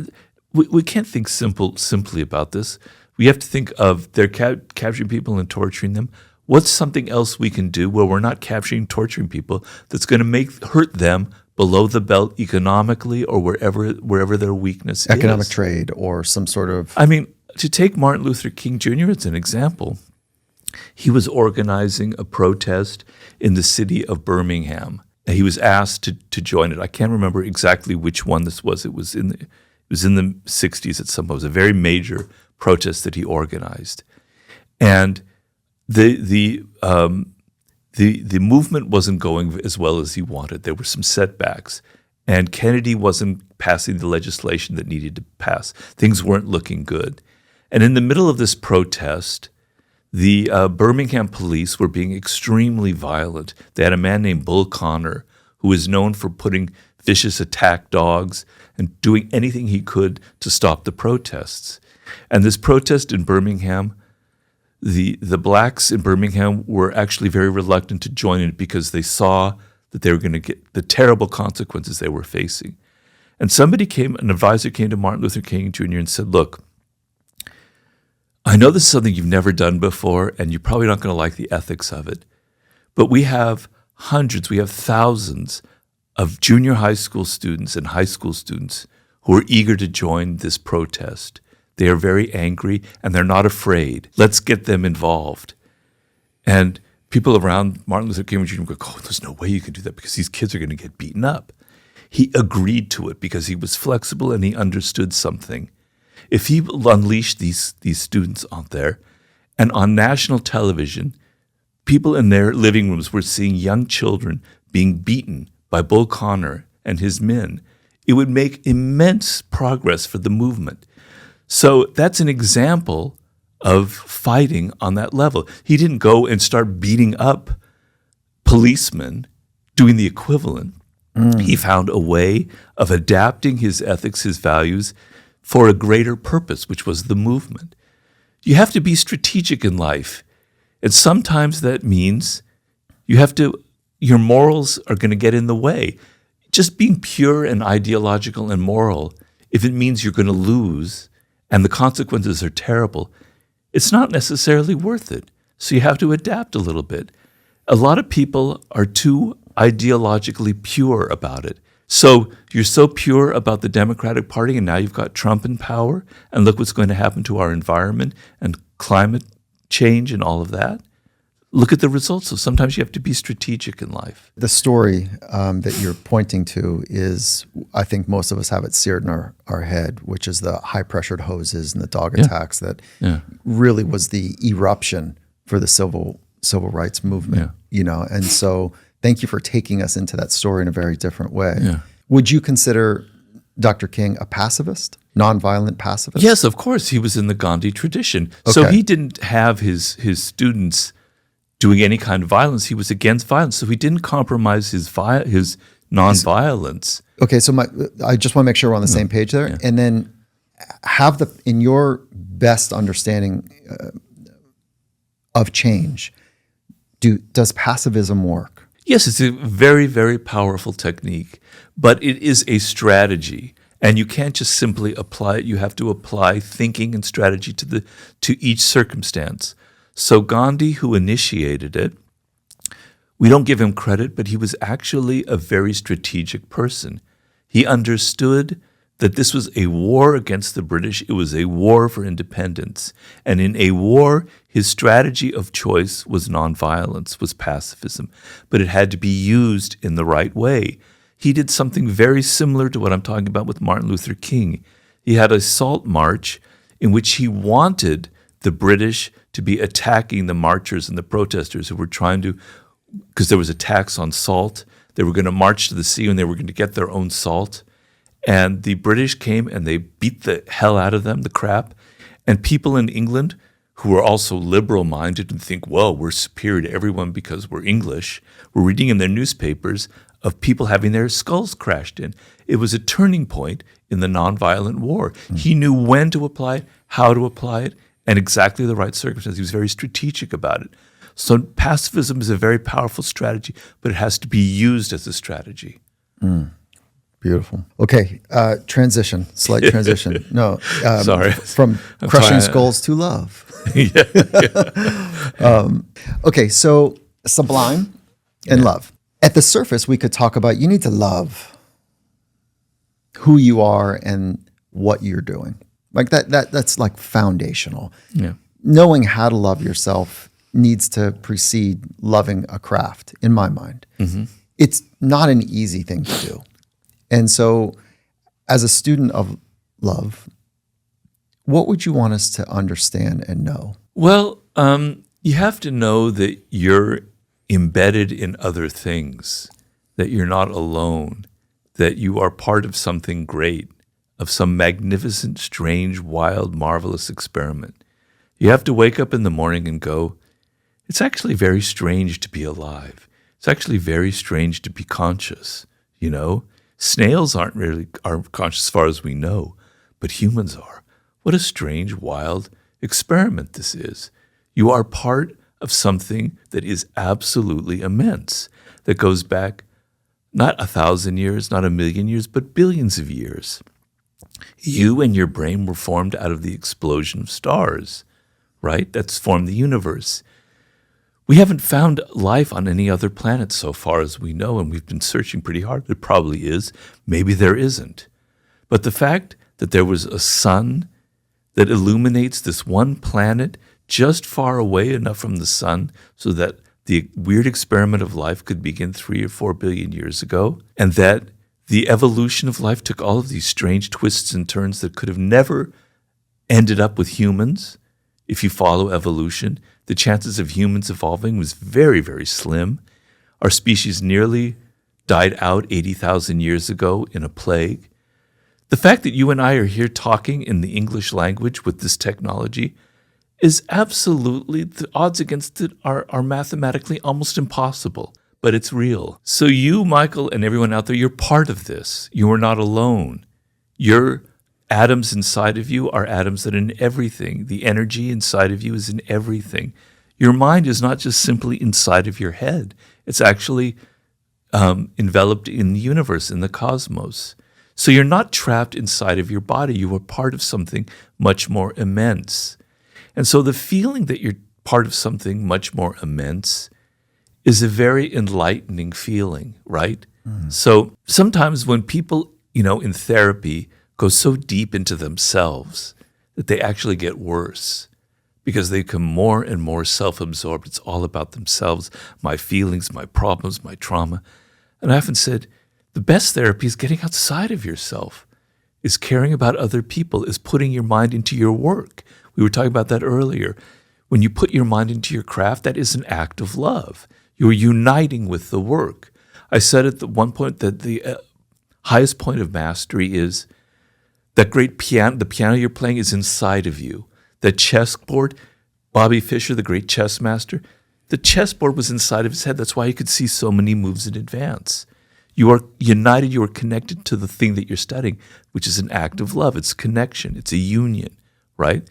We can't think simply about this. We have to think of they're capturing people and torturing them. What's something else we can do where we're not capturing, torturing people that's going to hurt them below the belt economically or wherever their weakness is? Economic trade or some sort of... I mean, to take Martin Luther King Jr. as an example, he was organizing a protest in the city of Birmingham. And he was asked to join it. I can't remember exactly which one this was. It was in the 60s at some point. It was a very major protest that he organized. And the movement wasn't going as well as he wanted. There were some setbacks, and Kennedy wasn't passing the legislation that needed to pass. Things weren't looking good. And in the middle of this protest, the Birmingham police were being extremely violent. They had a man named Bull Connor who was known for putting vicious attack dogs and doing anything he could to stop the protests. And this protest in Birmingham, the blacks in Birmingham were actually very reluctant to join it because they saw that they were going to get the terrible consequences they were facing. And an advisor came to Martin Luther King Jr. and said, look, I know this is something you've never done before, and you're probably not going to like the ethics of it, but we have thousands of junior high school students and high school students who are eager to join this protest. They are very angry, and they're not afraid. Let's get them involved. And people around Martin Luther King Jr. go, oh, there's no way you can do that because these kids are going to get beaten up. He agreed to it because he was flexible and he understood something. If he unleashed these students out there, and on national television, people in their living rooms were seeing young children being beaten by Bull Connor and his men, it would make immense progress for the movement. So that's an example of fighting on that level. He didn't go and start beating up policemen doing the equivalent. He found a way of adapting his ethics, his values, for a greater purpose, which was the movement. You have to be strategic in life. And sometimes that means your morals are going to get in the way. Just being pure and ideological and moral, if it means you're going to lose and the consequences are terrible, it's not necessarily worth it. So you have to adapt a little bit. A lot of people are too ideologically pure about it. So you're so pure about the Democratic Party, and now you've got Trump in power, and look what's going to happen to our environment and climate change and all of that. Look at the results. So sometimes you have to be strategic in life. The story that you're pointing to is, I think most of us have it seared in our head, which is the high-pressured hoses and the dog attacks that really was the eruption for the civil rights movement. And so thank you for taking us into that story in a very different way. Yeah. Would you consider Dr. King a pacifist, nonviolent pacifist? Yes, of course. He was in the Gandhi tradition. Okay. So he didn't have his students doing any kind of violence. He was against violence. So he didn't compromise his nonviolence. Okay, so I just want to make sure we're on the same page there. Yeah. And then in your best understanding of change, does pacifism work? Yes, it's a very, very powerful technique, but it is a strategy. And you can't just simply apply it. You have to apply thinking and strategy to each circumstance. So Gandhi, who initiated it, we don't give him credit, but he was actually a very strategic person. He understood that this was a war against the British. It was a war for independence. And in a war, his strategy of choice was nonviolence, was pacifism. But it had to be used in the right way. He did something very similar to what I'm talking about with Martin Luther King. He had a salt march in which he wanted the British to be attacking the marchers and the protesters who were trying to, because there was a tax on salt, they were going to march to the sea and they were going to get their own salt. And the British came and they beat the hell out of them, the crap. And people in England who were also liberal-minded and think, well, we're superior to everyone because we're English, were reading in their newspapers of people having their skulls crashed in. It was a turning point in the nonviolent war. He knew when to apply it, how to apply it, and exactly the right circumstances. He was very strategic about it. So pacifism is a very powerful strategy, but it has to be used as a strategy. Beautiful. Okay, slight transition. No, sorry. From crushing skulls to love. Okay, so Sublime and love. At the surface, we could talk about you need to love who you are and what you're doing. Like that's like foundational. Yeah. Knowing how to love yourself needs to precede loving a craft, in my mind. Mm-hmm. It's not an easy thing to do. And so as a student of love, what would you want us to understand and know? Well, you have to know that you're embedded in other things, that you're not alone, that you are part of something great, of some magnificent, strange, wild, marvelous experiment. You have to wake up in the morning and go, it's actually very strange to be alive. It's actually very strange to be conscious, you know? Snails aren't conscious as far as we know, but humans are. What a strange, wild experiment this is. You are part of something that is absolutely immense, that goes back not 1,000 years, not 1,000,000 years, but billions of years. You and your brain were formed out of the explosion of stars, right? That's formed the universe. We haven't found life on any other planet so far as we know, and we've been searching pretty hard. There probably is. Maybe there isn't. But the fact that there was a sun that illuminates this one planet just far away enough from the sun so that the weird experiment of life could begin 3 or 4 billion years ago, and that the evolution of life took all of these strange twists and turns that could have never ended up with humans. If you follow evolution, the chances of humans evolving was very, very slim. Our species nearly died out 80,000 years ago in a plague. The fact that you and I are here talking in the English language with this technology is absolutely, the odds against it are mathematically almost impossible, but it's real. So you, Michael, and everyone out there, you're part of this. You are not alone. Your atoms inside of you are atoms that are in everything. The energy inside of you is in everything. Your mind is not just simply inside of your head. It's actually enveloped in the universe, in the cosmos. So you're not trapped inside of your body. You are part of something much more immense. And so the feeling that you're part of something much more immense is a very enlightening feeling, right? Mm. So sometimes when people, in therapy go so deep into themselves that they actually get worse because they become more and more self-absorbed. It's all about themselves, my feelings, my problems, my trauma. And I often said, the best therapy is getting outside of yourself, is caring about other people, is putting your mind into your work. We were talking about that earlier. When you put your mind into your craft, that is an act of love. You're uniting with the work. I said at one point that the highest point of mastery is that great piano, the piano you're playing is inside of you. That chessboard, Bobby Fischer, the great chess master, the chessboard was inside of his head. That's why he could see so many moves in advance. You are united, you are connected to the thing that you're studying, which is an act of love. It's connection, it's a union, right?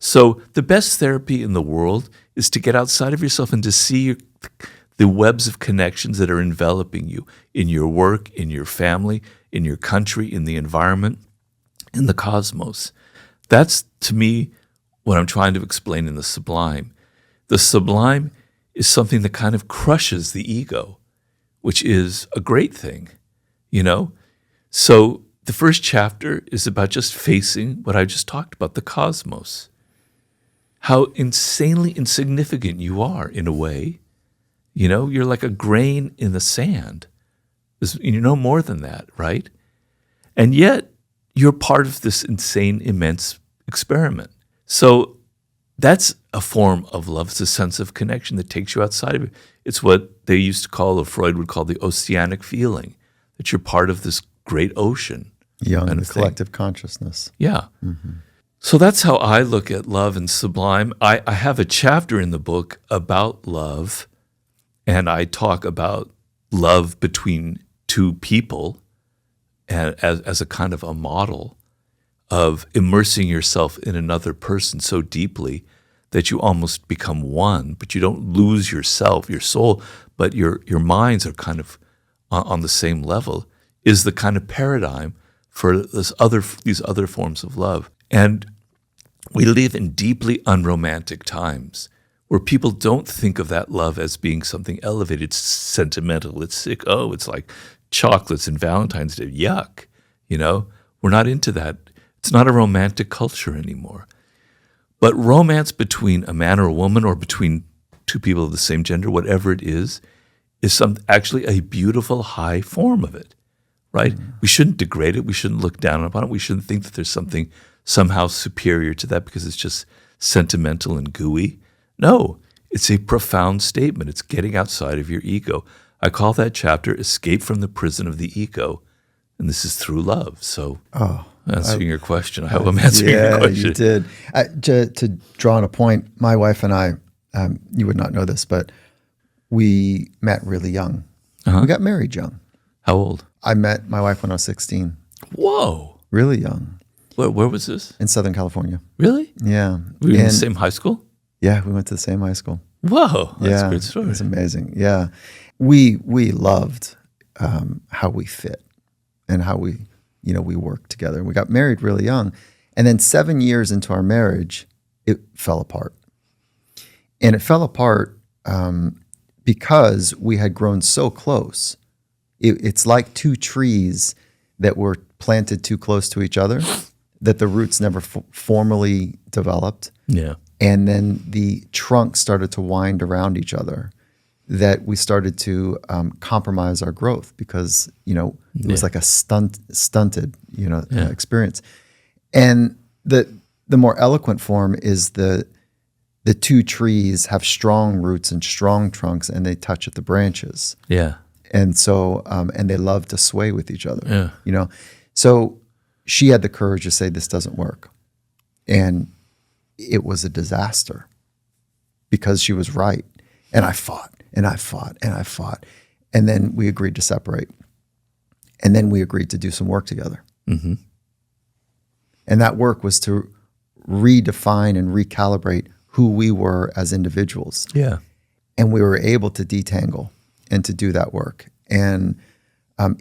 So the best therapy in the world is to get outside of yourself and to see the webs of connections that are enveloping you in your work, in your family, in your country, in the environment. in the cosmos. That's, to me, what I'm trying to explain in the Sublime. The Sublime is something that kind of crushes the ego, which is a great thing, you know? So the first chapter is about just facing what I just talked about, the cosmos. How insanely insignificant you are in a way. You know, you're like a grain in the sand. You're no more than that, right? And yet, you're part of this insane, immense experiment. So that's a form of love. It's a sense of connection that takes you outside of it. It's what they used to call, or Freud would call, the oceanic feeling, that you're part of this great ocean. Young, the collective consciousness. Yeah. Mm-hmm. So that's how I look at love and Sublime. I have a chapter in the book about love, and I talk about love between two people as a kind of a model of immersing yourself in another person so deeply that you almost become one, but you don't lose yourself, your soul, but your minds are kind of on the same level, is the kind of paradigm for these other forms of love. And we live in deeply unromantic times where people don't think of that love as being something elevated. It's sentimental. It's sick. Oh, it's like chocolates and Valentine's Day. Yuck. You know, we're not into that. It's not a romantic culture anymore. But romance between a man or a woman, or between two people of the same gender, whatever it is actually a beautiful high form of it, right? Mm-hmm. We shouldn't degrade it. We shouldn't look down upon it. We shouldn't think that there's something somehow superior to that because it's just sentimental and gooey. No, it's a profound statement. It's getting outside of your ego. I call that chapter Escape from the Prison of the Ego, and this is through love. So answering your question. I hope I'm answering your question. Yeah, you did. To draw on a point, my wife and I, you would not know this, but we met really young. Uh-huh. We got married young. How old? I met my wife when I was 16. Whoa. Really young. Where was this? In Southern California. Really? Yeah. Were you in the same high school? Yeah, we went to the same high school. Whoa, that's a great story. It's amazing. Yeah. We loved how we fit and how we worked together. We got married really young. And then 7 years into our marriage, it fell apart. And it fell apart because we had grown so close. It's like two trees that were planted too close to each other, that the roots never formally developed. Yeah. And then the trunk started to wind around each other, that we started to compromise our growth because, it was like a stunted, experience. And the more eloquent form is the two trees have strong roots and strong trunks, and they touch at the branches. Yeah. And so, and they love to sway with each other. Yeah. So she had the courage to say, this doesn't work. And it was a disaster because she was right. And I fought and I fought and I fought. And then we agreed to separate. And then we agreed to do some work together. Mm-hmm. And that work was to redefine and recalibrate who we were as individuals. Yeah. And we were able to detangle and to do that work. And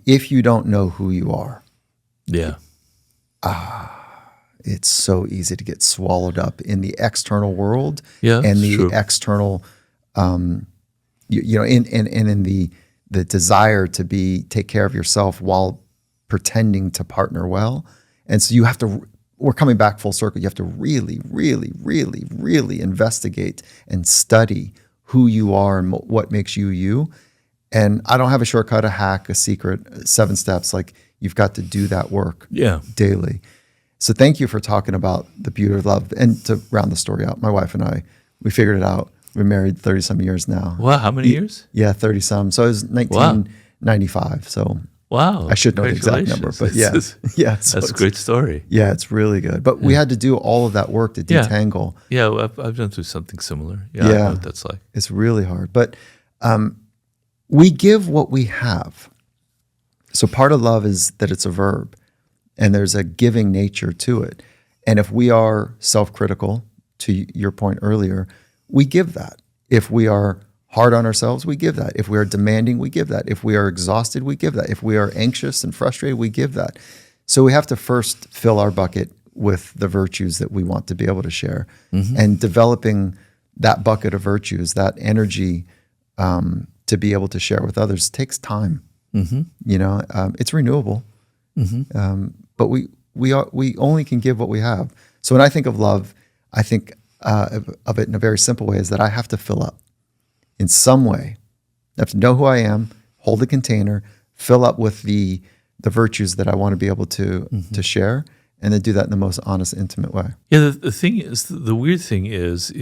if you don't know who you are, it's so easy to get swallowed up in the external world and the external, in the desire to take care of yourself while pretending to partner well. And so you have to, we're coming back full circle. You have to really, really, really, really investigate and study who you are and what makes you you. And I don't have a shortcut, a hack, a secret, 7 steps. Like, you've got to do that work daily. So thank you for talking about the beauty of love. And to round the story out, my wife and I, we figured it out. We're married 30-some years now. Wow, how many years? Yeah, 30-some. So it was 1995. So wow, I should know the exact number, but that's a great story. Yeah, it's really good. But we had to do all of that work to detangle. Yeah, well, I've done through something similar. Yeah, I know what that's like. It's really hard. But we give what we have. So part of love is that it's a verb, and there's a giving nature to it. And if we are self-critical, to your point earlier, we give that. If we are hard on ourselves, we give that. If we are demanding, we give that. If we are exhausted, we give that. If we are anxious and frustrated, we give that. So we have to first fill our bucket with the virtues that we want to be able to share. And developing that bucket of virtues, that energy to be able to share with others takes time. It's renewable, but we only can give what we have. So when I think of love, I think of it in a very simple way, is that I have to fill up in some way. I have to know who I am, hold the container, fill up with the virtues that I want to be able to share, and then do that in the most honest, intimate way. Yeah, the thing is, the weird thing is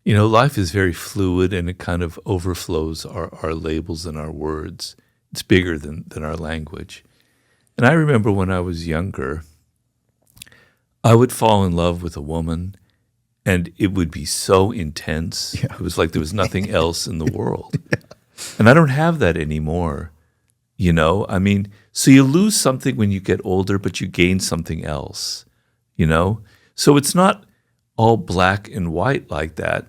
life is very fluid, and it kind of overflows our labels and our words. It's bigger than our language. And I remember when I was younger, I would fall in love with a woman, and it would be so intense. Yeah. It was like there was nothing else in the world. Yeah. And I don't have that anymore. So you lose something when you get older, but you gain something else, So it's not all black and white like that.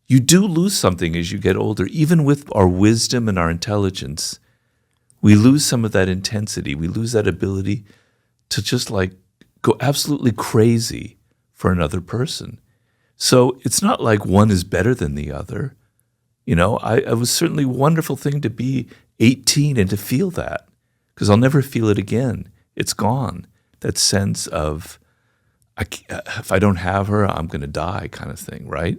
You do lose something as you get older. Even with our wisdom and our intelligence, we lose some of that intensity. We lose that ability to just like go absolutely crazy for another person. So it's not like one is better than the other. It was certainly a wonderful thing to be 18 and to feel that, because I'll never feel it again. It's gone. That sense of, if I don't have her, I'm going to die kind of thing, right?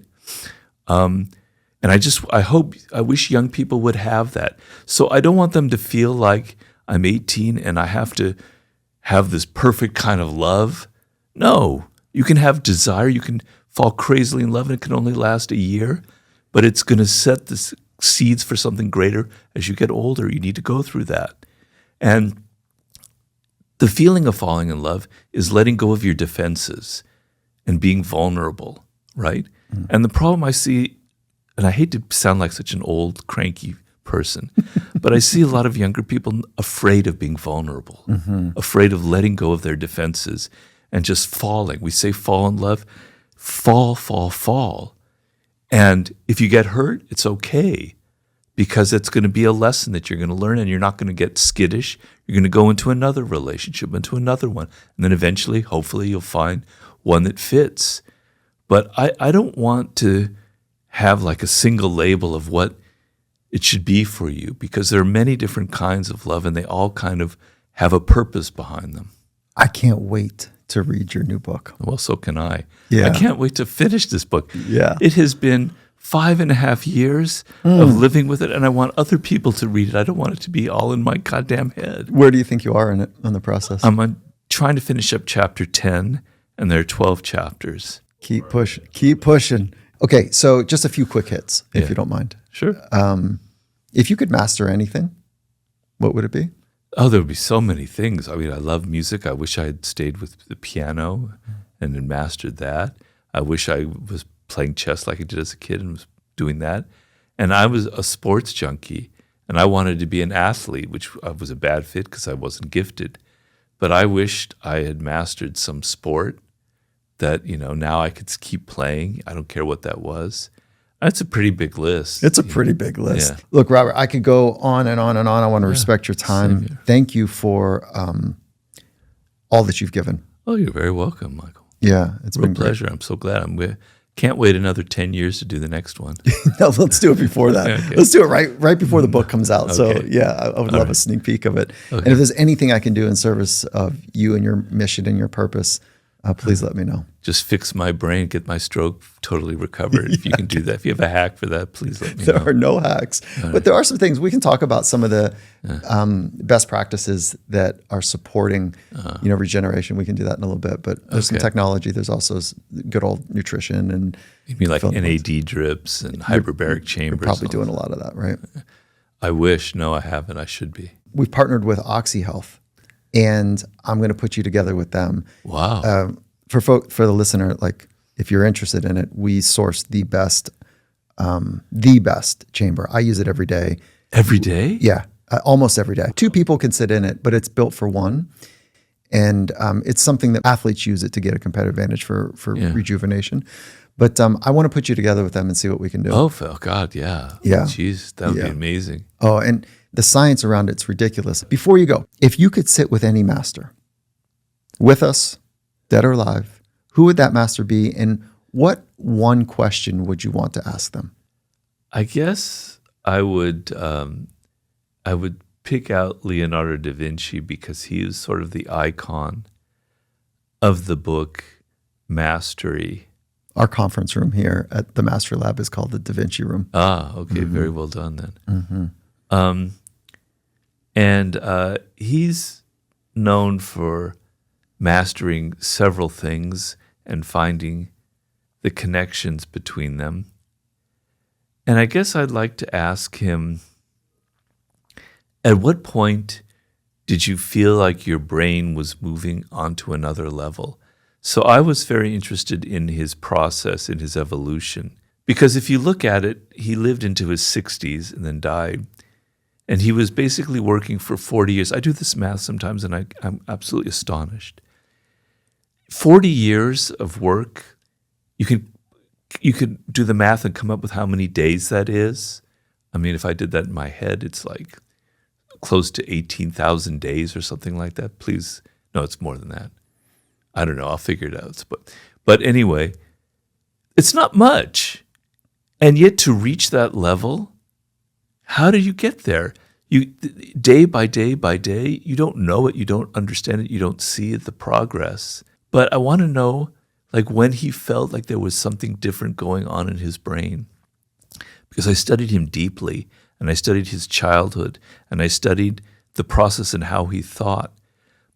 And I wish young people would have that. So I don't want them to feel like I'm 18 and I have to have this perfect kind of love. No, you can have desire, you can fall crazily in love, and it can only last a year, but it's going to set the seeds for something greater as you get older. You need to go through that. And the feeling of falling in love is letting go of your defenses and being vulnerable, right? Mm. And the problem I see, and I hate to sound like such an old, cranky person, but I see a lot of younger people afraid of being vulnerable, afraid of letting go of their defenses and just falling. We say fall in love, fall. And if you get hurt, it's okay, because it's going to be a lesson that you're going to learn, and you're not going to get skittish. You're going to go into another relationship, into another one, and then eventually, hopefully, you'll find one that fits. But I don't want to have like a single label of what it should be for you, because there are many different kinds of love, and they all kind of have a purpose behind them. I can't wait to read your new book. Well, so can I. Yeah. I can't wait to finish this book. Yeah. It has been 5.5 years of living with it, and I want other people to read it. I don't want it to be all in my goddamn head. Where do you think you are in it, on the process? I'm trying to finish up chapter 10, and there are 12 chapters. Keep pushing. Okay, so just a few quick hits, if you don't mind. Sure. If you could master anything, what would it be? Oh, there would be so many things. I mean, I love music. I wish I had stayed with the piano and had mastered that. I wish I was playing chess like I did as a kid and was doing that. And I was a sports junkie, and I wanted to be an athlete, which was a bad fit because I wasn't gifted. But I wished I had mastered some sport that, now I could keep playing. I don't care what that was. That's a pretty big list. It's a pretty big list. Yeah. Look, Robert, I could go on and on and on. I want to respect your time. Thank you for all that you've given. Oh, you're very welcome, Michael. Yeah, it's been a pleasure. I'm so glad. Can't wait another 10 years to do the next one. No, let's do it before that. Okay. Let's do it right before the book comes out. Okay. So yeah, I would love a sneak peek of it. Okay. And if there's anything I can do in service of you and your mission and your purpose, please let me know. Just fix my brain, get my stroke totally recovered. If you can do that. If you have a hack for that, please let me know. There are no hacks. But there are some things. We can talk about some of the best practices that are supporting regeneration. We can do that in a little bit. But there's some technology. There's also good old nutrition. And you mean like NAD drips and hyperbaric chambers? You're probably doing a lot of that, right? I wish. No, I haven't. I should be. We've partnered with OxyHealth, and I'm going to put you together with them. Wow. For the listener, like if you're interested in it, we source the best chamber. I use it every day. Every day? Yeah, almost every day. 2 people can sit in it, but it's built for one. And it's something that athletes use it to get a competitive advantage for rejuvenation. But I want to put you together with them and see what we can do. Oh, God, yeah. Yeah. Jeez, that would be amazing. Oh, and the science around it's ridiculous. Before you go, if you could sit with any master, with us, dead or alive, who would that master be? And what one question would you want to ask them? I guess I would pick out Leonardo da Vinci because he is sort of the icon of the book Mastery. Our conference room here at the Master Lab is called the Da Vinci Room. Ah, okay. Very well done then. And he's known for mastering several things and finding the connections between them. And I guess I'd like to ask him, at what point did you feel like your brain was moving onto another level? So I was very interested in his process, in his evolution. Because if you look at it, he lived into his 60s and then died. And he was basically working for 40 years. I do this math sometimes and I'm absolutely astonished. 40 years of work, you could do the math and come up with how many days that is. I mean, if I did that in my head, it's like close to 18,000 days or something like that. Please, no, it's more than that. I don't know. I'll figure it out. But anyway, it's not much. And yet to reach that level, how do you get there? You day by day by day, you don't know it, you don't understand it, you don't see it, the progress. But I want to know, like, when he felt like there was something different going on in his brain. Because I studied him deeply, and I studied his childhood, and I studied the process and how he thought.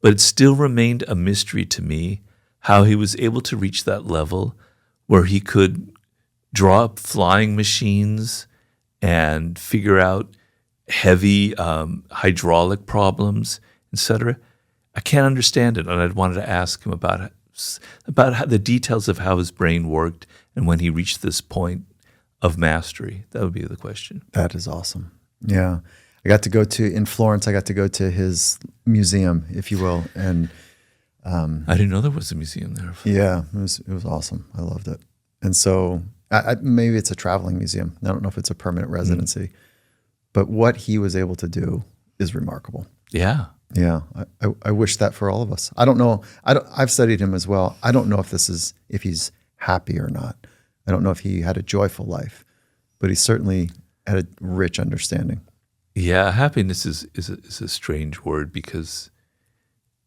But it still remained a mystery to me how he was able to reach that level where he could draw up flying machines and figure out heavy hydraulic problems, etc. I can't understand it, and I wanted to ask him about how, the details of how his brain worked and when he reached this point of mastery. That would be the question. That is awesome. Yeah. In Florence, I got to go to his museum, if you will. And I didn't know there was a museum there. Yeah, it was awesome. I loved it. And so maybe it's a traveling museum. I don't know if it's a permanent residency. But what he was able to do is remarkable. Yeah. Yeah. I wish that for all of us. I don't know. I've studied him as well. I don't know if he's happy or not. I don't know if he had a joyful life, but he certainly had a rich understanding. Yeah, happiness is a strange word because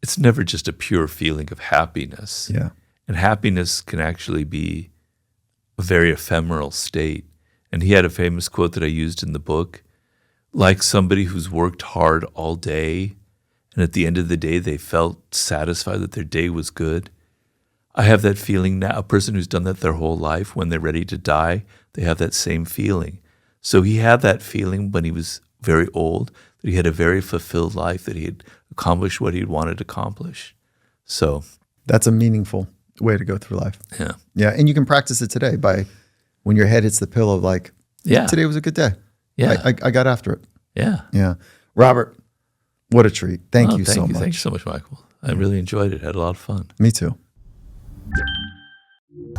it's never just a pure feeling of happiness. Yeah. And happiness can actually be a very ephemeral state. And he had a famous quote that I used in the book, like somebody who's worked hard all day, and at the end of the day, they felt satisfied that their day was good. I have that feeling now. A person who's done that their whole life, when they're ready to die, they have that same feeling. So he had that feeling when he was very old, that he had a very fulfilled life, that he had accomplished what he wanted to accomplish. So that's a meaningful way to go through life. Yeah. Yeah. And you can practice it today by when your head hits the pillow, like, today was a good day. Yeah. I got after it. Yeah. Yeah. Robert, what a treat. Thank you so much. Thank you so much, Michael. I really enjoyed it. Had a lot of fun. Me too.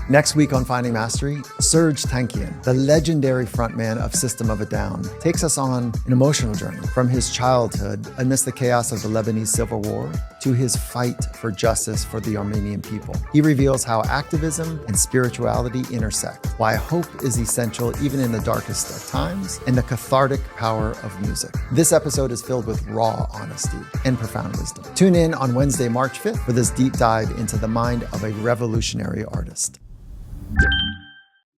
Next week on Finding Mastery, Serj Tankian, the legendary frontman of System of a Down, takes us on an emotional journey from his childhood amidst the chaos of the Lebanese Civil War to his fight for justice for the Armenian people. He reveals how activism and spirituality intersect, why hope is essential even in the darkest of times, and the cathartic power of music. This episode is filled with raw honesty and profound wisdom. Tune in on Wednesday, March 5th for this deep dive into the mind of a revolutionary artist.